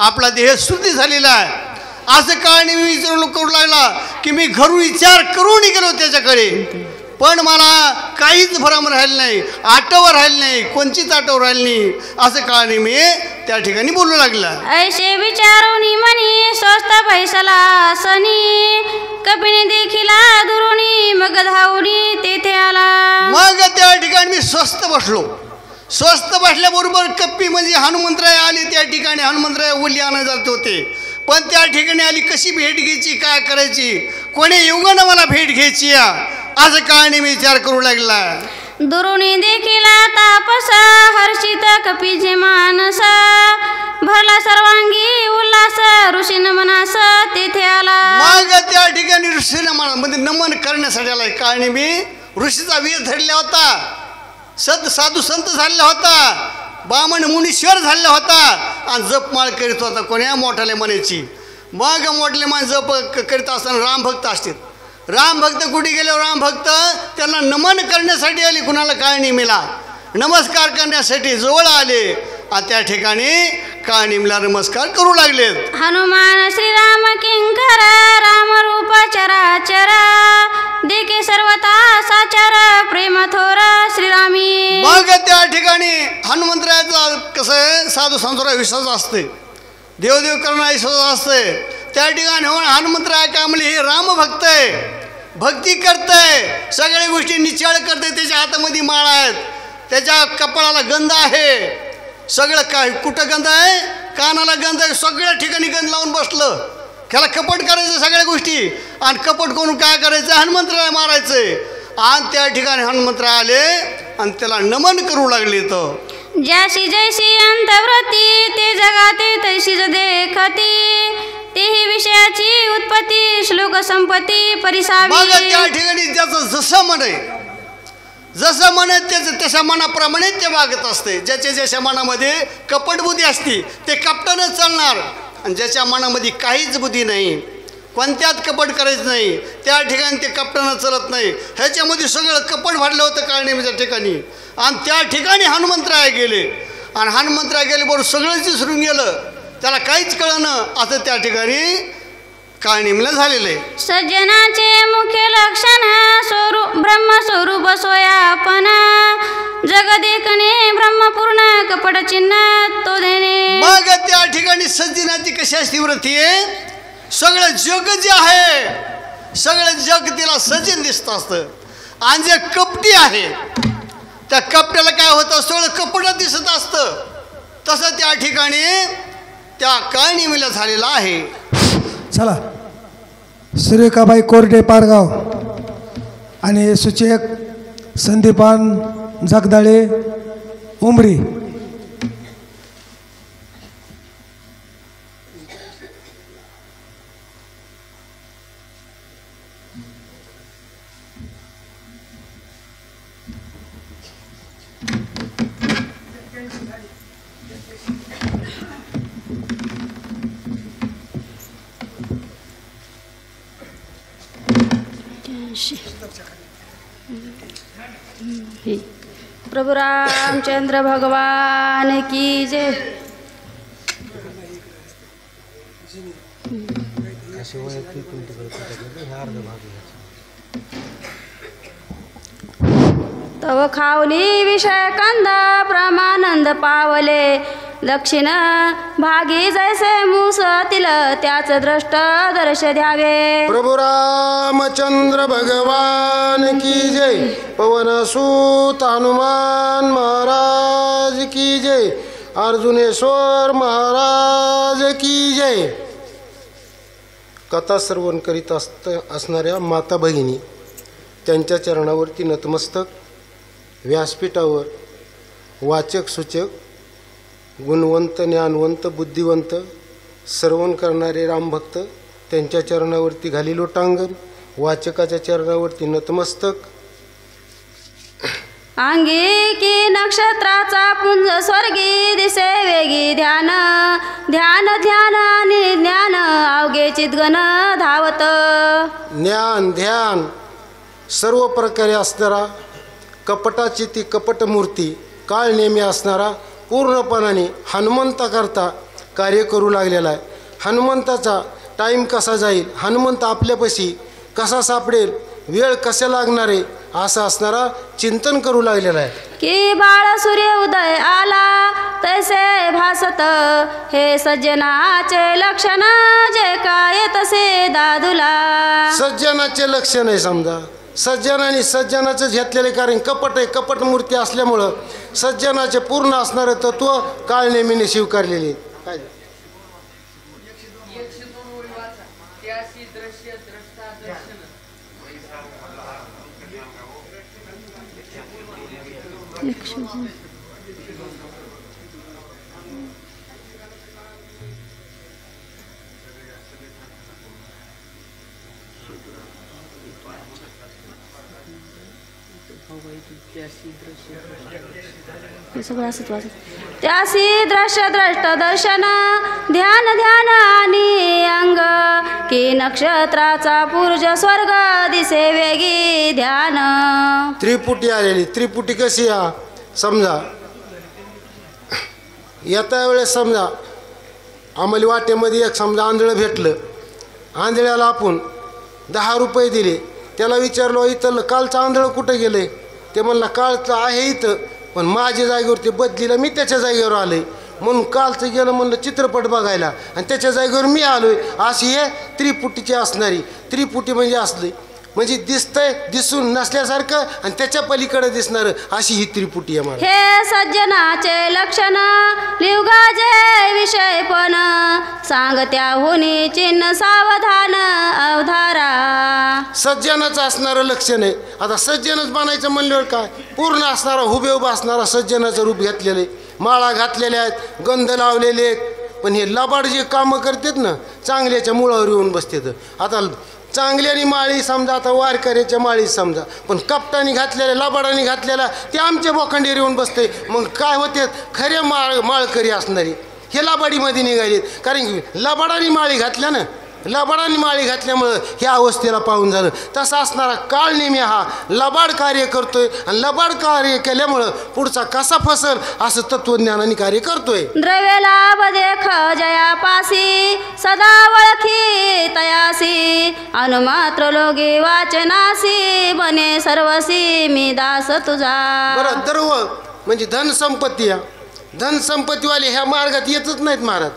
आपला देह शुद्धी झालेला आहे असं काळनी मी विचार करू लागला की मी घरून विचार करून गेलो त्याच्याकडे. पण मला काहीच भ्रम राहिलं नाही आठवण राहिली नाही कोणचीच आठवण राहिली नाही असं काळनी मी त्या ठिकाणी बोलू लागला. ऐसे विचारून म्हणी स्वस्त पैसाला सनी कपिने देखिला दुरुनी मग धावणी तेथे आला. मग त्या ठिकाणी मी स्वस्त बसलो. स्वस्त बसल्याबरोबर कप्पी म्हणजे हनुमंतराय आले. त्या ठिकाणी हनुमंतराय ओली आणायला जात होते पण त्या ठिकाणी आली कशी भेट घ्यायची काय करायची कोणी युगानं मला भेट घ्यायची असं काळनी मी विचार करू लागला. दुरुणी देखिला तापस हर्षित कपीचे मानस भरला सर्वांगी उल्हास ऋषीन मनास तेथे आला. मग त्या ठिकाणी ऋषीनं मला म्हणजे नमन करण्यासाठी आला. काळनी मी ऋषीचा वेश धरला होता साधू संत झालेला होता बामण मुनीश्वर झालेला होता आणि जपमाळ करीत होता कोण्या मोठाल्या मनाची. मग मोठले मान जप करीत असताना रामभक्त असतील. रामभक्त कुठे गेले? रामभक्त त्यांना नमन करण्यासाठी आले. कुणाला काळनिमीला नमस्कार करण्यासाठी जवळ आले आणि त्या ठिकाणी काळनिमीला नमस्कार करू लागलेत. हनुमान श्रीराम किंकर राम रूप चराचर देखे सर्वता साचार प्रेम थोर श्रीरामी. मग त्या ठिकाणी हनुमंतरायाचा कसं आहे, साधू संतांवर विश्वास असते, देवदेव करणारा विश्वास असते. त्या ठिकाणी हनुमंतराय काय म्हणले, हे राम भक्त आहे, भक्ती करतंय, सगळ्या गोष्टी निचाळ करते. त्याच्या हातामध्ये माळ आहेत, त्याच्या कपाळाला गंध आहे, सगळं काय कुठं गंध आहे, कानाला गंध आहे, सगळ्या ठिकाणी गंध लावून बसलं. त्याला कपट करायचं सगळ्या गोष्टी, आणि कपट करून काय करायचं, हनुमंतराय मारायचंय. आणि त्या ठिकाणी हनुमंतराय आले आणि त्याला नमन करू लागले. तर ज्याशी जैसी अंतव्रती ते जगाते तैशीच देखती तेही विषयाची उत्पत्ती श्लोक संपत्ती परिसावी. मग त्या ठिकाणी त्याचं जसं म्हणे त्याचं तशा मनाप्रमाणे ते वागत असते. ज्याच्या मनामध्ये कपट बुद्धी असते ते कपटानंच चालणार, आणि ज्याच्या मनामध्ये काहीच बुद्धी नाही, कोणत्यात कपट करायचं नाही, त्या ठिकाणी ते कपटानं चालत नाही. ह्याच्यामध्ये सगळं कपट वाढलं होतं काळनिमीच्या ठिकाणी. आणि त्या ठिकाणी हनुमंतराय गेले, आणि हनुमंतराय गेले बरोबर सगळंच विसरून गेलं, त्याला काहीच कळलं. असं त्या ठिकाणी काळनिमीला झालेलं आहे. सज्जनाचे मुख्य लक्षण स्वरूप ब्रह्मस्वरूप सोयापन जग देखणे ब्रह्मपूर्ण कपट चिन्ह तो देणे. मग त्या ठिकाणी सज्जनाची कशी असते वृत्ती आहे, सगळं जग जे आहे सगळं जग तिला सज्जन दिसत असतं, आणि जे कपटी आहे त्या कपट्याला काय होतं, सगळं कपट दिसत असतं. तसं त्या ठिकाणी त्या काळनिमीला झालेलं आहे. चला, सुरेखाबाई कोरडे पारगाव आणि सूचक संदीपान जगदाळे उमरी. प्रभु रामचंद्र भगवान की जय. तव खावली विषय कंद प्रमानंद पावले दक्षिण भागी जैसे मुसतील त्याच दृष्ट दर्श द्यावे. प्रभु रामचंद्र भगवान की जय. पवनसूत हनुमान महाराज की जय. अर्जुनेश्वर महाराज की जय. कथा श्रवण करीत असणाऱ्या माता भगिनी त्यांच्या चरणावरती नतमस्तक, व्यासपीठावर वाचक सूचक गुणवंत ज्ञानवंत बुद्धिवंत श्रवण करणारे रामभक्त त्यांच्या चरणावरती घाली लोटांगण, वाचकाच्या चरणावरती नतमस्तक. अंगी की नक्षत्राचा पुंज स्वर्गी दिसे वेगी ध्यान ध्यान ध्यान आणि ज्ञान अवघे चितगण धावत. ज्ञान ध्यान सर्व प्रकारे असणारा कपटाची ती कपटमूर्ती काळ नेहमी असणारा पूर्णपणाने हनुमंताकरता कार्य करू लागलेला आहे. हनुमंताचा टाईम कसा जाईल, हनुमंत आपल्यापाशी कसा सापडेल, वेळ कसा लागणार आहे असं असणारा चिंतन करू लागलेला आहे. की बाळ सूर्य उदय आला तैसे भासत हे सज्जनाचे लक्षण जे काय तसे दादुला. सज्जनाचे लक्षण आहे. समजा सज्जनाने सज्जनाचं घेतलेले कारण कपट आहे, कपट मूर्ती असल्यामुळं सज्जनाचे पूर्ण असणारं तत्व काळ नेहमीने स्वीकारलेले. काय त्यासी दृश्य द्रष्ट दर्शन ध्यान ध्यान आणि अंग की नक्षत्राचा पूर्ज स्वर्ग दिसे वेगी ध्यान. त्रिपुटी आलेली. त्रिपुटी कशी समजा येत्या वेळेस समजा आम्हाला वाटेमध्ये एक समजा आंधळं भेटलं, आंधळ्याला आपण 10 रुपये दिले. त्याला विचारलो इथं कालचं आंधळं कुठं गेलं? ते म्हणला कालचं आहे इथं, पण माझ्या जागेवर ते बदलीला मी त्याच्या जागेवर आलो आहे. म्हणून कालचं गेलं म्हणलं चित्रपट बघायला आणि त्याच्या जागेवर मी आलो आहे. अशी हे त्रिपुटीची असणारी. त्रिपुटी म्हणजे असली म्हणजे दिसतंय दिसून नसल्यासारखं आणि त्याच्या पलीकडे दिसणारं, अशी ही त्रिपुटी आहे. मला हे सज्जनाचे लक्षण लिवगाजे विषय पण सांगत्या होनी चिन्ह सावधान अवधारा. सज्जनच असणारं लक्षण आहे. आता सज्जनच बनायचं म्हणल्यावर काय, पूर्ण असणारा हुबे उभा असणारा सज्जनाचं रूप घेतलेलं आहे. माळा घातलेल्या आहेत, गंध लावलेले आहेत. पण हे लबाड जे कामं करतात ना, चांगल्याच्या मुळावर येऊन बसतात. आता चांगल्यानी माळी समजा, आता वारकऱ्याच्या माळी समजा, पण कपटाने घातलेल्या लबाडाने घातलेला ते आमच्या बोखंडीवर येऊन बसते. मग काय होते, खरे माळकरी असणारी हे लबाडीमध्ये निघालेत. कारण की लबाडाने माळी घातल्या ना, लबाडाने माळी घातल्यामुळं ह्या अवस्थेला पाहून झालं. तसा असणारा काळ नेहमी हा लबाड कार्य करतोय आणि लबाड कार्य केल्यामुळं पुढचा कसा फसल असं तत्वज्ञानाने कार्य करतोय. द्रव्य लाभ देख जयापासी सदा वळखी तयासी अनुमात्र लोगे वाचनासी बने सर्वसी मी दास तुझा. बरं, द्रव म्हणजे धनसंपत्ती. धनसंपत्तीवाले ह्या मार्गात येतच नाहीत महाराज.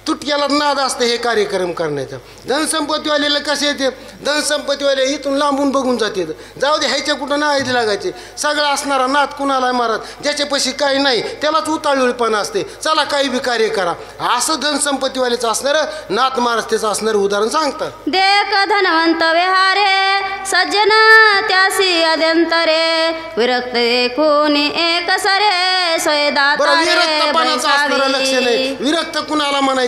तुटक्याला नाद असतं हे कार्यक्रम करण्याचा. धनसंपत्तीवाल्याला कसे येते, धनसंपत्तीवाले इथून लांबून बघून जाते. जाऊ दे ह्याच्या कुठं नाद लागायचे. सगळा असणारा नाद कुणाला महाराज, ज्याच्यापाशी काही नाही त्यालाच उताळूळपणा असते. चला काही बी कार्य करा, असं धनसंपत्तीवाल्याचं असणारं नाथ महाराज त्याचं असणारं उदाहरण सांगतात. देख धनवंत विहारे सज्जन त्यासी अद्यंतरे विरक्त देखून एक सरे सोयदाता. बरं, विरक्तपणाचं असणारं लक्ष नाही. विरक्त कुणाला म्हणायचं,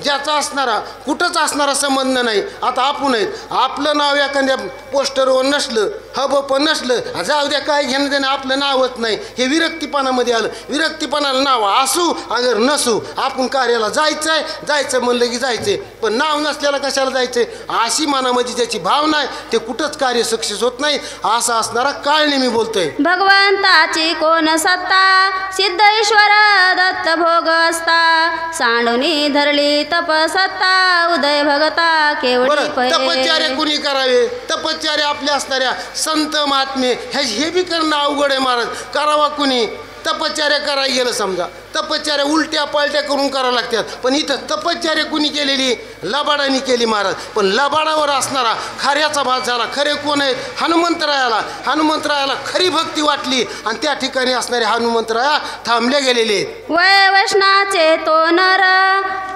ज्याचा असणारा कुठंच असणारा संबंध नाही. आता आपण आहेत, आपलं नाव एखाद्या पोस्टरवर नसलं, हब पण नसलं, जाऊ द्या काय घेणं देणं, आपलं नावच नाही, हे विरक्तीपणामध्ये आलं. विरक्तीपणाला नाव असू अगर नसू, आपण कार्याला जायचं म्हणलं की जायचंय, पण नाव नसल्याला कशाला जायचंय, अशी मनामध्ये ज्याची भावना आहे ते कुठंच कार्य सक्सेस होत नाही. असा असणारा काळ नेहमी बोलतोय. भगवंताची कोण सत्ता सिद्ध ईश्वर दत्त भोग असता सांडूनी धरली तपसत्ता उदय भगता केवढी बरं, तपश्चर्या कुणी करावे, तपश्चर्या आपल्या असणाऱ्या संत महात्मे हे बी करणं अवघड आहे महाराज. करावा कुणी, तपश्चर्या करायला गेलं समजा, तपश्चर्या उलट्या पालट्या करून करावं लागतात. पण इथं तपश्चर्या कुणी केलेली, लबाडानी केली महाराज. पण लबाडावर असणारा खऱ्याचा भाग झाला. खरे कोण आहेत, हनुमंतरायाला. हनुमंतरायाला खरी भक्ती वाटली आणि त्या ठिकाणी असणारे हनुमंतराया थांबले गेलेले आहेत. वय वैष्णाचे तो नर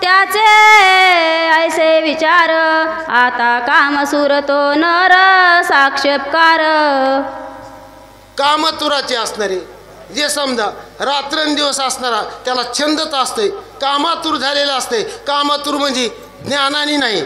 त्याचे ऐसे विचार आता कामसूर तो नर साक्षात्कार. कामतुराचे असणारे जे समजा रात्रंदिवस असणारा त्याला छंदच असते, कामातूर झालेला असते. कामातूर म्हणजे ज्ञानाने नाही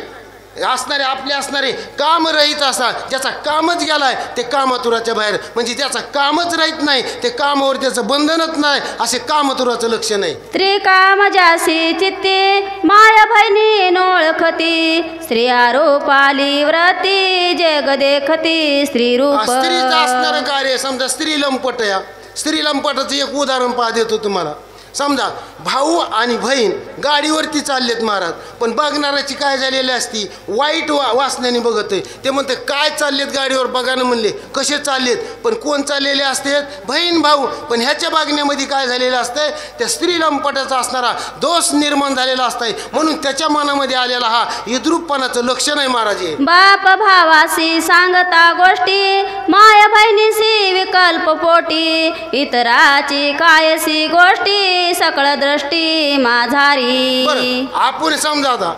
असणारे, आपले असणारे कामरहित असतात. ज्याचा कामच गेलाय ते कामतुराच्या बाहेर, म्हणजे ज्याचा कामच राहत नाही ते कामावर त्याचं बंधनच नाही, असे कामतुराचं लक्षण आहे. त्रिकाम जासी चित्ती माया भैनी नोळखती स्त्रिया रूपाली व्रती जग देखती स्त्री रूप. स्त्रीचं असणारं कार्य समजा स्त्री लंपट या, स्त्री लंपटाचं एक उदाहरण पहा देतो तुम्हाला. समजा भाऊ आणि बहीण गाडीवरती चाललेत महाराज, पण बघणाऱ्याची काय झालेली असती, वाईट वासनेने बघत आहे. ते म्हणते काय चाललेत गाडीवर बघा ना, म्हणले कसे चाललेत, पण कोण चाललेले असते, बहीण भाऊ. पण ह्याच्या बघण्यामध्ये काय झालेलं असतंय, त्या स्त्री लंपटाचा असणारा दोष निर्माण झालेला असतंय. म्हणून त्याच्या मनामध्ये आलेला हा इद्रूपपणाचं लक्षण आहे महाराज. बाप भावासी सांगता गोष्टी माया बहिणीसी विकल्प पोटी इतराची कायसी गोष्टी सकळ दृष्टी माझारी. आपण समजा आता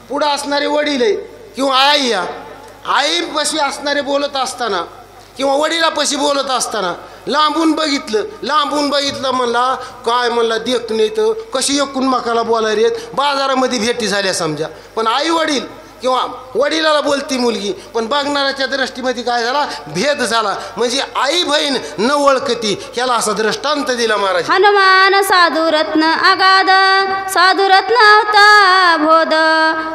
पुढं असणारे वडील आहे किंवा आई या, आई पशी असणारे बोलत असताना किंवा वडिलापाशी बोलत असताना लांबून बघितलं म्हणला काय म्हणला देख नाही तर कशी एकूण मकाला बोलायला येत. बाजारामध्ये भेटी झाल्या समजा, पण आई वडील किंवा वडिलाला बोलती मुलगी, पण बघणाऱ्याच्या दृष्टीमध्ये काय झाला, भेद झाला. म्हणजे आई बहीण न ओळखती, ह्याला असा दृष्टांत दिला महाराज. हनुमान साधू रत्न आगाध, साधू रत्न होता बोध,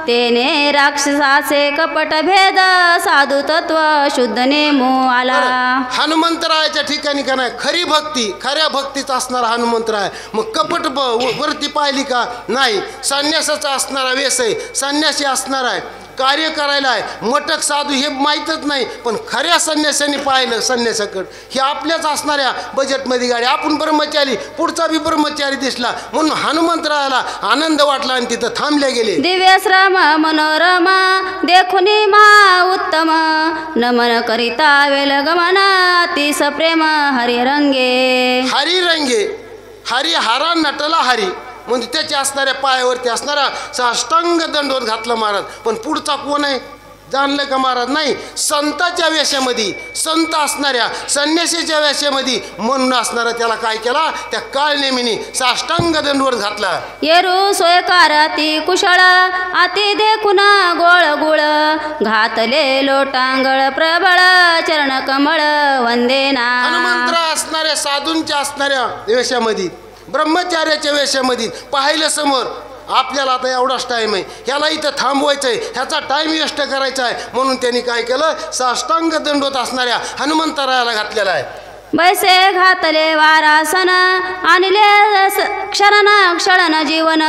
तेने राक्षसाचे कपट भेद, साधू तत्व शुद्ध नेमो आला. हनुमंतरायाच्या ठिकाणी का नाही, खरी भक्ती, खऱ्या भक्तीचा असणारा हनुमंतराय. मग कपट वरती पाहिली का नाही, संन्यासाचा असणारा वेश आहे, संन्यासी असणार आहे, कार्य करायला आहे. मटक साधू हे माहीतच नाही, पण खऱ्या संन्यासाने पाहिलं संन्यासाकडं, हे आपल्याच असणाऱ्या बजेटमध्ये गाडी. आपण ब्रह्मचारी, पुढचा बी ब्रह्मचारी दिसला, म्हणून हनुमंतरायाला आनंद वाटला आणि तिथं थांबले गेले. दिव्य श्रम मनोरम देखुनी मा उत्तम, नमन करिता वेल गमन, तीस प्रेम हरी रंगे. हरी रंगे, हरी हारा नटला हरी, म्हणजे त्याच्या असणाऱ्या पायावरती असणारा साष्टांग दंडवत घातला महाराज. पण पुढचा कोण आहे जाणलं का महाराज? नाही, संताच्या वेशामध्ये, संत असणाऱ्या संन्यासीच्या वेशामध्ये म्हणून असणारा त्याला काय केला, त्या काळनेमीने साष्टांग दंडवत घातला. येरू सोयकार अति कुशळ, अति देखुन गोळ गुळ, घातले लोटांगळ प्रबळ, चरण कमळ वंदेना. हनुमंतराय असणाऱ्या साधूंच्या असणाऱ्या वेशामध्ये, ब्रह्मचार्याच्या वेशामध्ये पाहिलं समोर. आपल्याला आता एवढाच टाईम आहे, ह्याला इथं थांबवायचं आहे, ह्याचा टाईम वेस्ट करायचा आहे, म्हणून त्यांनी काय केलं, साष्टांग दंडवत असणाऱ्या हनुमंतरायाला घातलेला आहे. बैसे घातले वारासन, आणले क्षरण क्षळन जीवन,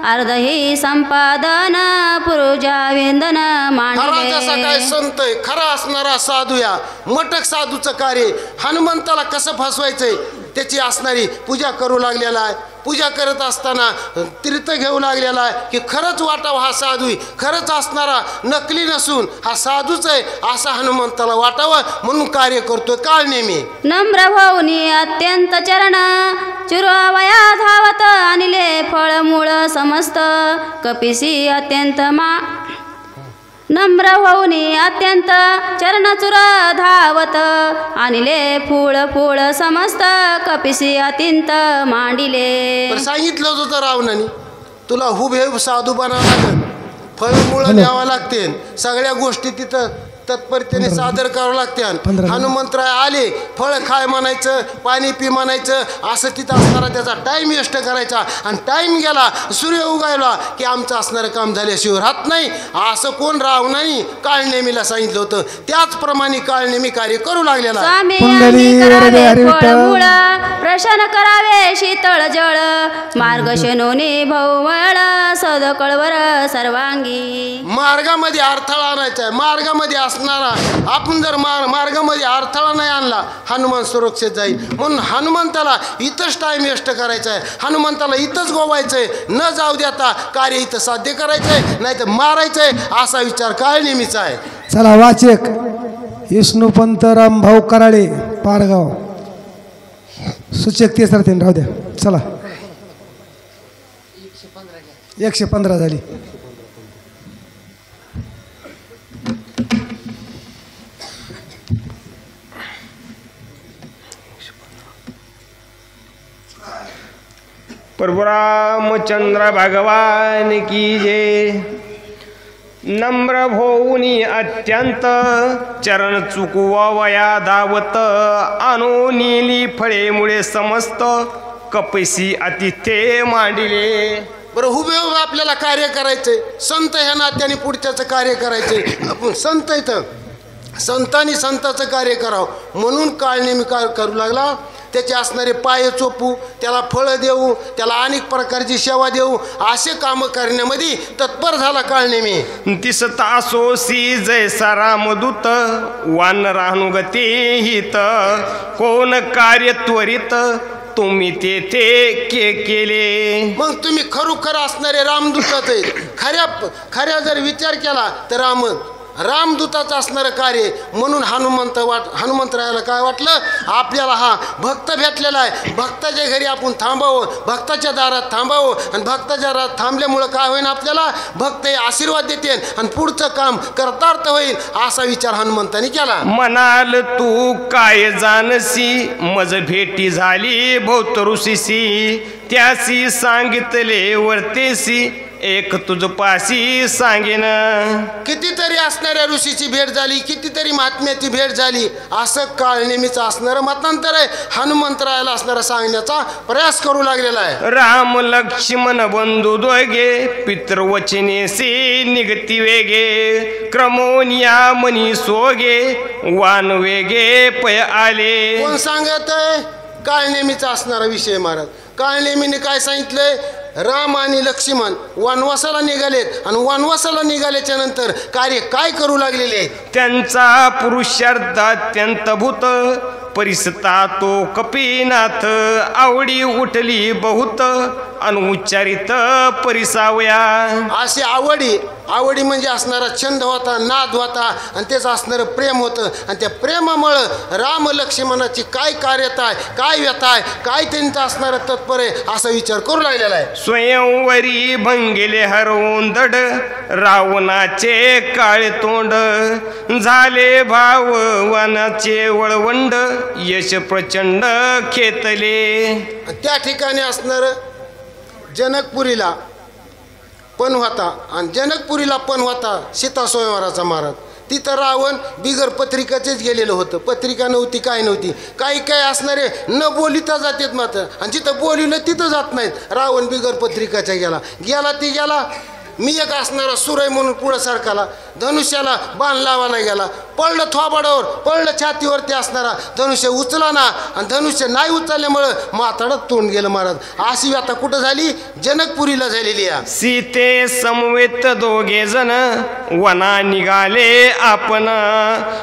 अर्धही संपादन पुरुजा वेंदन खरा जसा काय मांडले. संत आहे, खरा असणारा साधू, या मटक साधूचं कार्य हनुमंताला कसं फसवायचंय त्याची असणारी पूजा करू लागलेला आहे. पूजा करत असताना तीर्थ घेऊ लागलेला आहे की खरंच वाटावा हा साधू आहे, खरंच असणारा नकली नसून हा साधूच आहे असा हनुमंताला वाटावं म्हणून कार्य करतोय काळ नेहमी. नम्र भाऊनी अत्यंत चरण, चिरवया धावत, आणले फळ मूळ समस्त, कपिसी अत्यंत नम्र होऊनी अत्यंत चरणचुर धावत, आणले फूळ फूळ समस्त, कपिसी अत्यंत मांडिले. सांगितलं होतं रावणाने, तुला हुबेहूब साधू बनावं लागेल, फळमुळं द्यावं लागते, सगळ्या गोष्टी तिथं तत्परतेने सादर करावं लागते. हनुमंतराय आले, फळ खाय म्हणायचं, पाणी पी म्हणायचं, असं तिथं असणारा त्याचा टाईम वेस्ट करायचा. आणि टाईम गेला, सूर्य उगायला की आमचं असणारं काम झाल्याशिवाय राहत नाही, असं कोण रावणाने काळनेमीला सांगितलं होतं. त्याचप्रमाणे काळनेमी कार्य करू लागलेला. प्रशन करावे शीतळ जळ, मार्ग शनोनी भौवळ, सद कळवर सर्वांगी. मार्गामध्ये अडथळा आणायचा आहे, मार्गामध्ये असणारा आपण जर मार्गामध्ये अडथळा नाही आणला, हनुमान सुरक्षित जाईल. म्हणून हनुमंताला इथंच टाईम वेस्ट करायचा आहे, हनुमंताला इथंच गोवायचं आहे, न जाऊ देता कार्य इथं साध्य करायचं आहे, नाही तर मारायचं आहे असा विचार काळ नेहमीचा आहे. चला वाचक विष्णुपंत रामभाऊ कराळे पारगाव, सूचक 30 राहू द्या. चला 115 झाली. प्रभु रामचंद्र भगवान की जय. नम्र भोऊनी अत्यंत चरण चुकवया धावत, आणो नीली फळे मुळे समस्त, कपैसी अतिथे मांडिले. बरं, हुबेहूब आपल्याला कार्य करायचंय, संत ह्या नात्याने पुढच्याचं कार्य करायचंय. आपण संत इथं संतांनी संताचं कार्य करावं म्हणून काळ नेहमी काय करू लागला, त्याचे असणारे पाय चोपू, त्याला फळं देऊ, त्याला अनेक प्रकारची सेवा देऊ, असे कामं करण्यामध्ये तत्पर झाला काळ नेहमी. दिसता सोसी जैसा रामदूत, वान राहणू गती हित, कोण कार्य त्वरित तुम्ही तेथे केले. मग तुम्ही खरोखर असणारे रामदूताच आहे. खऱ्या जर विचार केला तर रामदूताचं असणारं कार्य. म्हणून हनुमंतरायाला काय वाटलं, आपल्याला हा भक्त भेटलेला आहे, भक्ताच्या घरी आपण थांबावं, भक्ताच्या दारात थांबावं. आणि भक्ताच्या दारात थांबल्यामुळं काय होईल, आपल्याला भक्त हे आशीर्वाद देते आणि पुढचं काम कर्तार्थ होईल असा विचार हनुमंताने केला. म्हणाल तू काय जानसी, मज भेटी झाली भौत ऋषीसी, त्यासी सांगितले वर्तेसी, एक तुझ पाशी सांगेन. कितीतरी असणाऱ्या ऋषीची भेट झाली, कितीतरी महात्म्याची भेट झाली, असं काळ नेहमीच असणारं मतांतर आहे. हनुमंतरायाला असणारा सांगण्याचा प्रयास करू लागलेला आहे. राम लक्ष्मण बंधू दोघे पितृवचनेसी निगती वेगे क्रमोनिया मनी सोगे वान वेगे पय आले. कोण सांगत आहे? काळ नेहमीचा असणारा विषय महाराज. काळ नेहमीने काय सांगितलंय? राम आणि लक्ष्मण वनवासाला निघालेत आणि वनवासाला निघाल्याच्या नंतर कार्य काय करू लागलेले आहेत? त्यांचा पुरुषार्थ अत्यंत भूत परिसता तो कपीनाथ आवडी उठली बहुत अनुच्चारित परिसावया. अशी आवडी म्हणजे असणारा छंद होता, नाद होता आणि त्याचं असणारं प्रेम होतं. आणि त्या प्रेमामुळं राम लक्ष्मणाची काय कार्यता आहे, काय व्यथा आहे, काय त्यांचं असणारं तत्पर आहे असा विचार करू लागलेला आहे. स्वयंवरी भंगेले हरवून दड रावणाचे काळे तोंड झाले भाव वनाचे वळवंड यश प्रचंड खेतले. त्या ठिकाणी असणारं जनकपुरीला पण होता आणि जनकपुरीला पण होता सीता स्वयंवराचा महाराज. तिथं रावण बिगर पत्रिकाचेच गेलेलं होतं. पत्रिका नव्हती, काय नव्हती. काही असणारे न बोलिता जातात मात्र, आणि जिथं बोलिलं तिथं जात नाहीत. रावण बिगर पत्रिकाच्या गेला. मी एक असणारा सुरय म्हणून पुढं सरकाला, धनुष्याला बाण लावायला गेला, पडलं थोबाडावर, पडलं छातीवरती असणारा धनुष्य उचला ना, आणि धनुष्य नाही उचलल्यामुळं माताडत तोंड गेलं महाराज. अशी व्यथा कुठं झाली? जनकपुरीला झालेली आहे. सीते समवेत दोघे जण वना निघाले आपण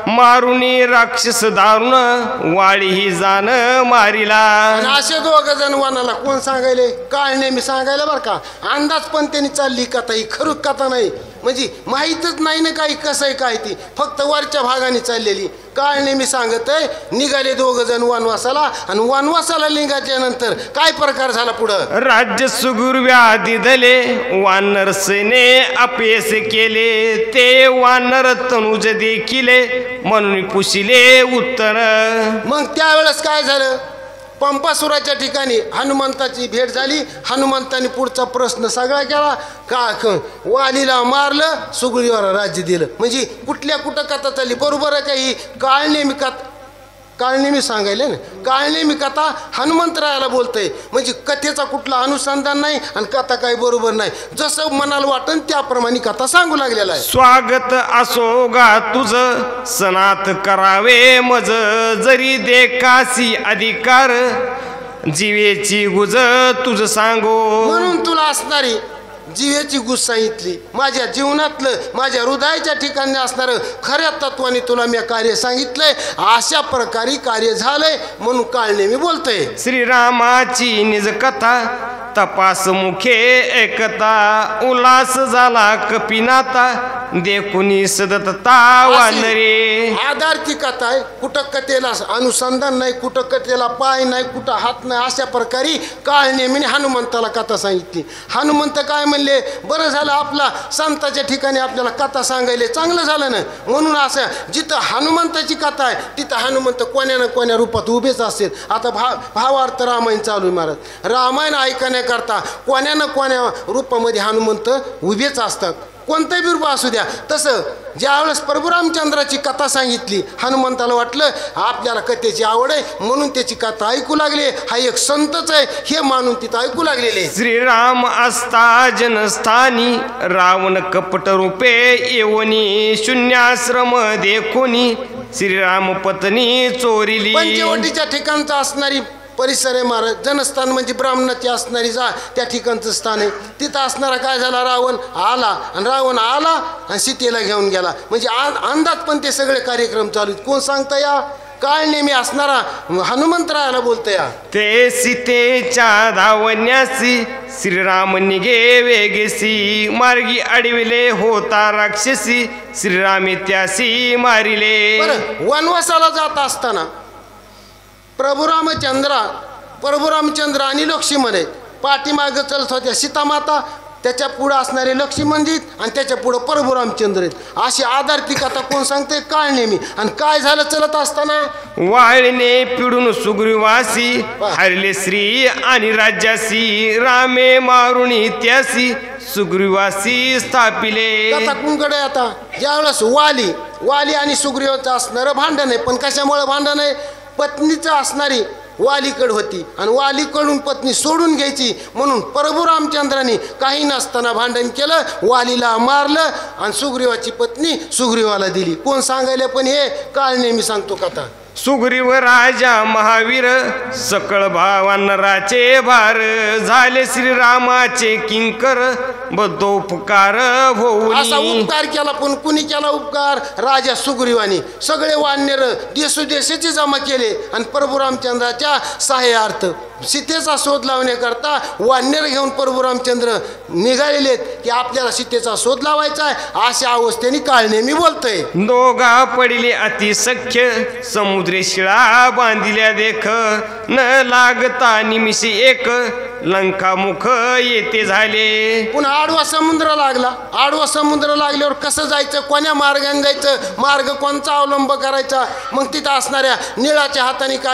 मारुनी राक्षस दारुण वाळी जाण मारिला. आणि असे दोघं जण वनाला कोण सांगायले? काळ नेहमी सांगायला बरं का. अंदाज पण त्यांनी चालली कथा, ही खरं कथा नाही. म्हणजे माहीतच नाही ना काही कसं आहे काय ती, फक्त वरच्या भागाने चाललेली. काळ नेहमी सांगत आहे निघाले दोघं जण वनवासाला, आणि वनवासाला निघाल्यानंतर काय प्रकार झाला पुढं? राज्य सुगुर व्याधी धले वानर सेने अपयश केले ते वानर तनुज देखिले म्हणून पुशिले उत्तर. मग त्यावेळेस काय झालं? पंपासुराच्या ठिकाणी हनुमंताची भेट झाली. हनुमंताने पुढचा प्रश्न सगळा केला. वालीला मारलं, सुग्रीवाला राज्य दिलं. म्हणजे कुठं कथा चालली? बरोबर आहे का? ही काळनेमी सांगायला ना, काळनेमी कथा हनुमंतरायाला बोलतंय. म्हणजे कथेचा कुठला अनुसंधान नाही आणि कथा काही बरोबर नाही. जसं मनाला वाटन त्याप्रमाणे कथा सांगू लागलेला आहे. स्वागत असो गा तुझ सनात करावे मज जरी देकासी अधिकार जीवेची गुज तुझ सांगो. म्हणून तुला असणारी जीवेची गुज सांगितली. माझ्या जीवनातलं, माझ्या हृदयाच्या ठिकाणी असणारं खऱ्या तत्वाने तुला मी कार्य सांगितलंय. अशा प्रकारे कार्य झालंय म्हणून काळ नेहमी बोलतोय. श्रीरामाची निज कथा तपास मुखे एकता उल्हास झाला कपिनाता देखुनी सदतता वानरे. आधारची कथा आहे. कुठं कथेला अनुसंधान नाही, कुठं कथेला पाय नाही, कुठं हात नाही. अशा प्रकारे काळ नेहमीने हनुमंताला कथा सांगितली. हनुमंत काय म्हणले? बरं झालं आपला संताच्या ठिकाणी आपल्याला कथा सांगायला चांगलं झालं ना. म्हणून असं जिथं हनुमंताची कथा आहे तिथं हनुमंत कोण्या ना कोण्या रूपात उभेच असतात. आता भावार्थ रामायण चालू आहे महाराज. रामायण ऐकण्याकरता कोण्या ना कोण्या रूपामध्ये हनुमंत उभेच असतात. कोणताही रूप असू द्या. तसं ज्यावेळेस प्रभू रामचंद्राची कथा सांगितली हनुमंताला वाटलं आपल्याला कथेची आवड आहे म्हणून त्याची कथा ऐकू लागले. हा एक संतच आहे हे मानून तिथं ऐकू लागलेले. श्रीराम असता जनस्थानी रावण कपट रूपे येवनी शून्याश्रम देखोनी श्रीराम पत्नी चोरिली. पंचवटीच्या ठिकाणचा असणारी परिसर आहे महाराज. जनस्थान म्हणजे ब्राह्मणाची असणारी त्या ठिकाणचं स्थान आहे. तिथं असणारा काय झाला? रावण आला आणि सीतेला घेऊन गेला. म्हणजे अंदाज पण ते सगळे कार्यक्रम चालू आहेत. कोण सांगता? या काळ नेहमी असणारा हनुमंतरायाला बोलतं. या ते सीतेच्या धावण्यासी श्रीराम निघे वेगेसी मार्गी अडविले होता राक्षसी श्रीरामी त्यासी मारिले. बरं, वनवासाला जात असताना प्रभू रामचंद्र आणि लक्ष्मण आहेत. पाठीमागं चलत होत्या सीतामाता, त्याच्या पुढं असणारे लक्ष्मणजीत आणि त्याच्या पुढं प्रभू रामचंद्र आहेत. अशी आधारती कथा कोण सांगते? काळ नेहमी. आणि काय झालं चलत असताना? वाळणे पिडून सुग्रीवासी हरले श्री आणि राज्यासी रामे मारुणी त्यासी सुग्रीवासी स्थापिले. कथा कुंकडे आता ज्यावेळेस वाली आणि सुग्रीवाचं असणारं भांडण आहे. पण कशामुळे भांडण आहे? पत्नीचं असणारी वालीकड होती आणि वालीकडून पत्नी सोडून घ्यायची म्हणून प्रभू रामचंद्रांनी काही नसताना भांडण केलं, वालीला मारलं आणि सुग्रीवाची पत्नी सुग्रीवाला दिली. कोण सांगायला? पण हे काळ नेहमी सांगतो कथा. सुग्रीव राजा महावीर सकळ भावांनराचे भार झाले श्रीरामाचे किंकर बद्धोपकार असा होऊन. उपकार केला. पण कुणी केला उपकार? राजा सुग्रीवानी. सगळे वानर देशोदेशाचे जमा केले आणि प्रभू रामचंद्राच्या सहाय्यार्थ सीतेचा शोध लावण्याकरता वानर घेऊन प्रभू रामचंद्र निघालेले की आपल्याला सीतेचा शोध लावायचा आहे. अशा अवस्थेने काळ नेहमी बोलतय. दोघा पडिले अतिसख्य समुद्रे शिळा बांधिल्या देख न लागता निमिषी एक लंकामुख येते झाले. पुन्हा आडवा समुद्र लागला. आडवा समुद्र लागल्यावर कसं जायचं? कोण्या मार्गाने जायचं? मार्ग कोणचा अवलंब करायचा? मग तिथं असणाऱ्या निळाच्या हाताने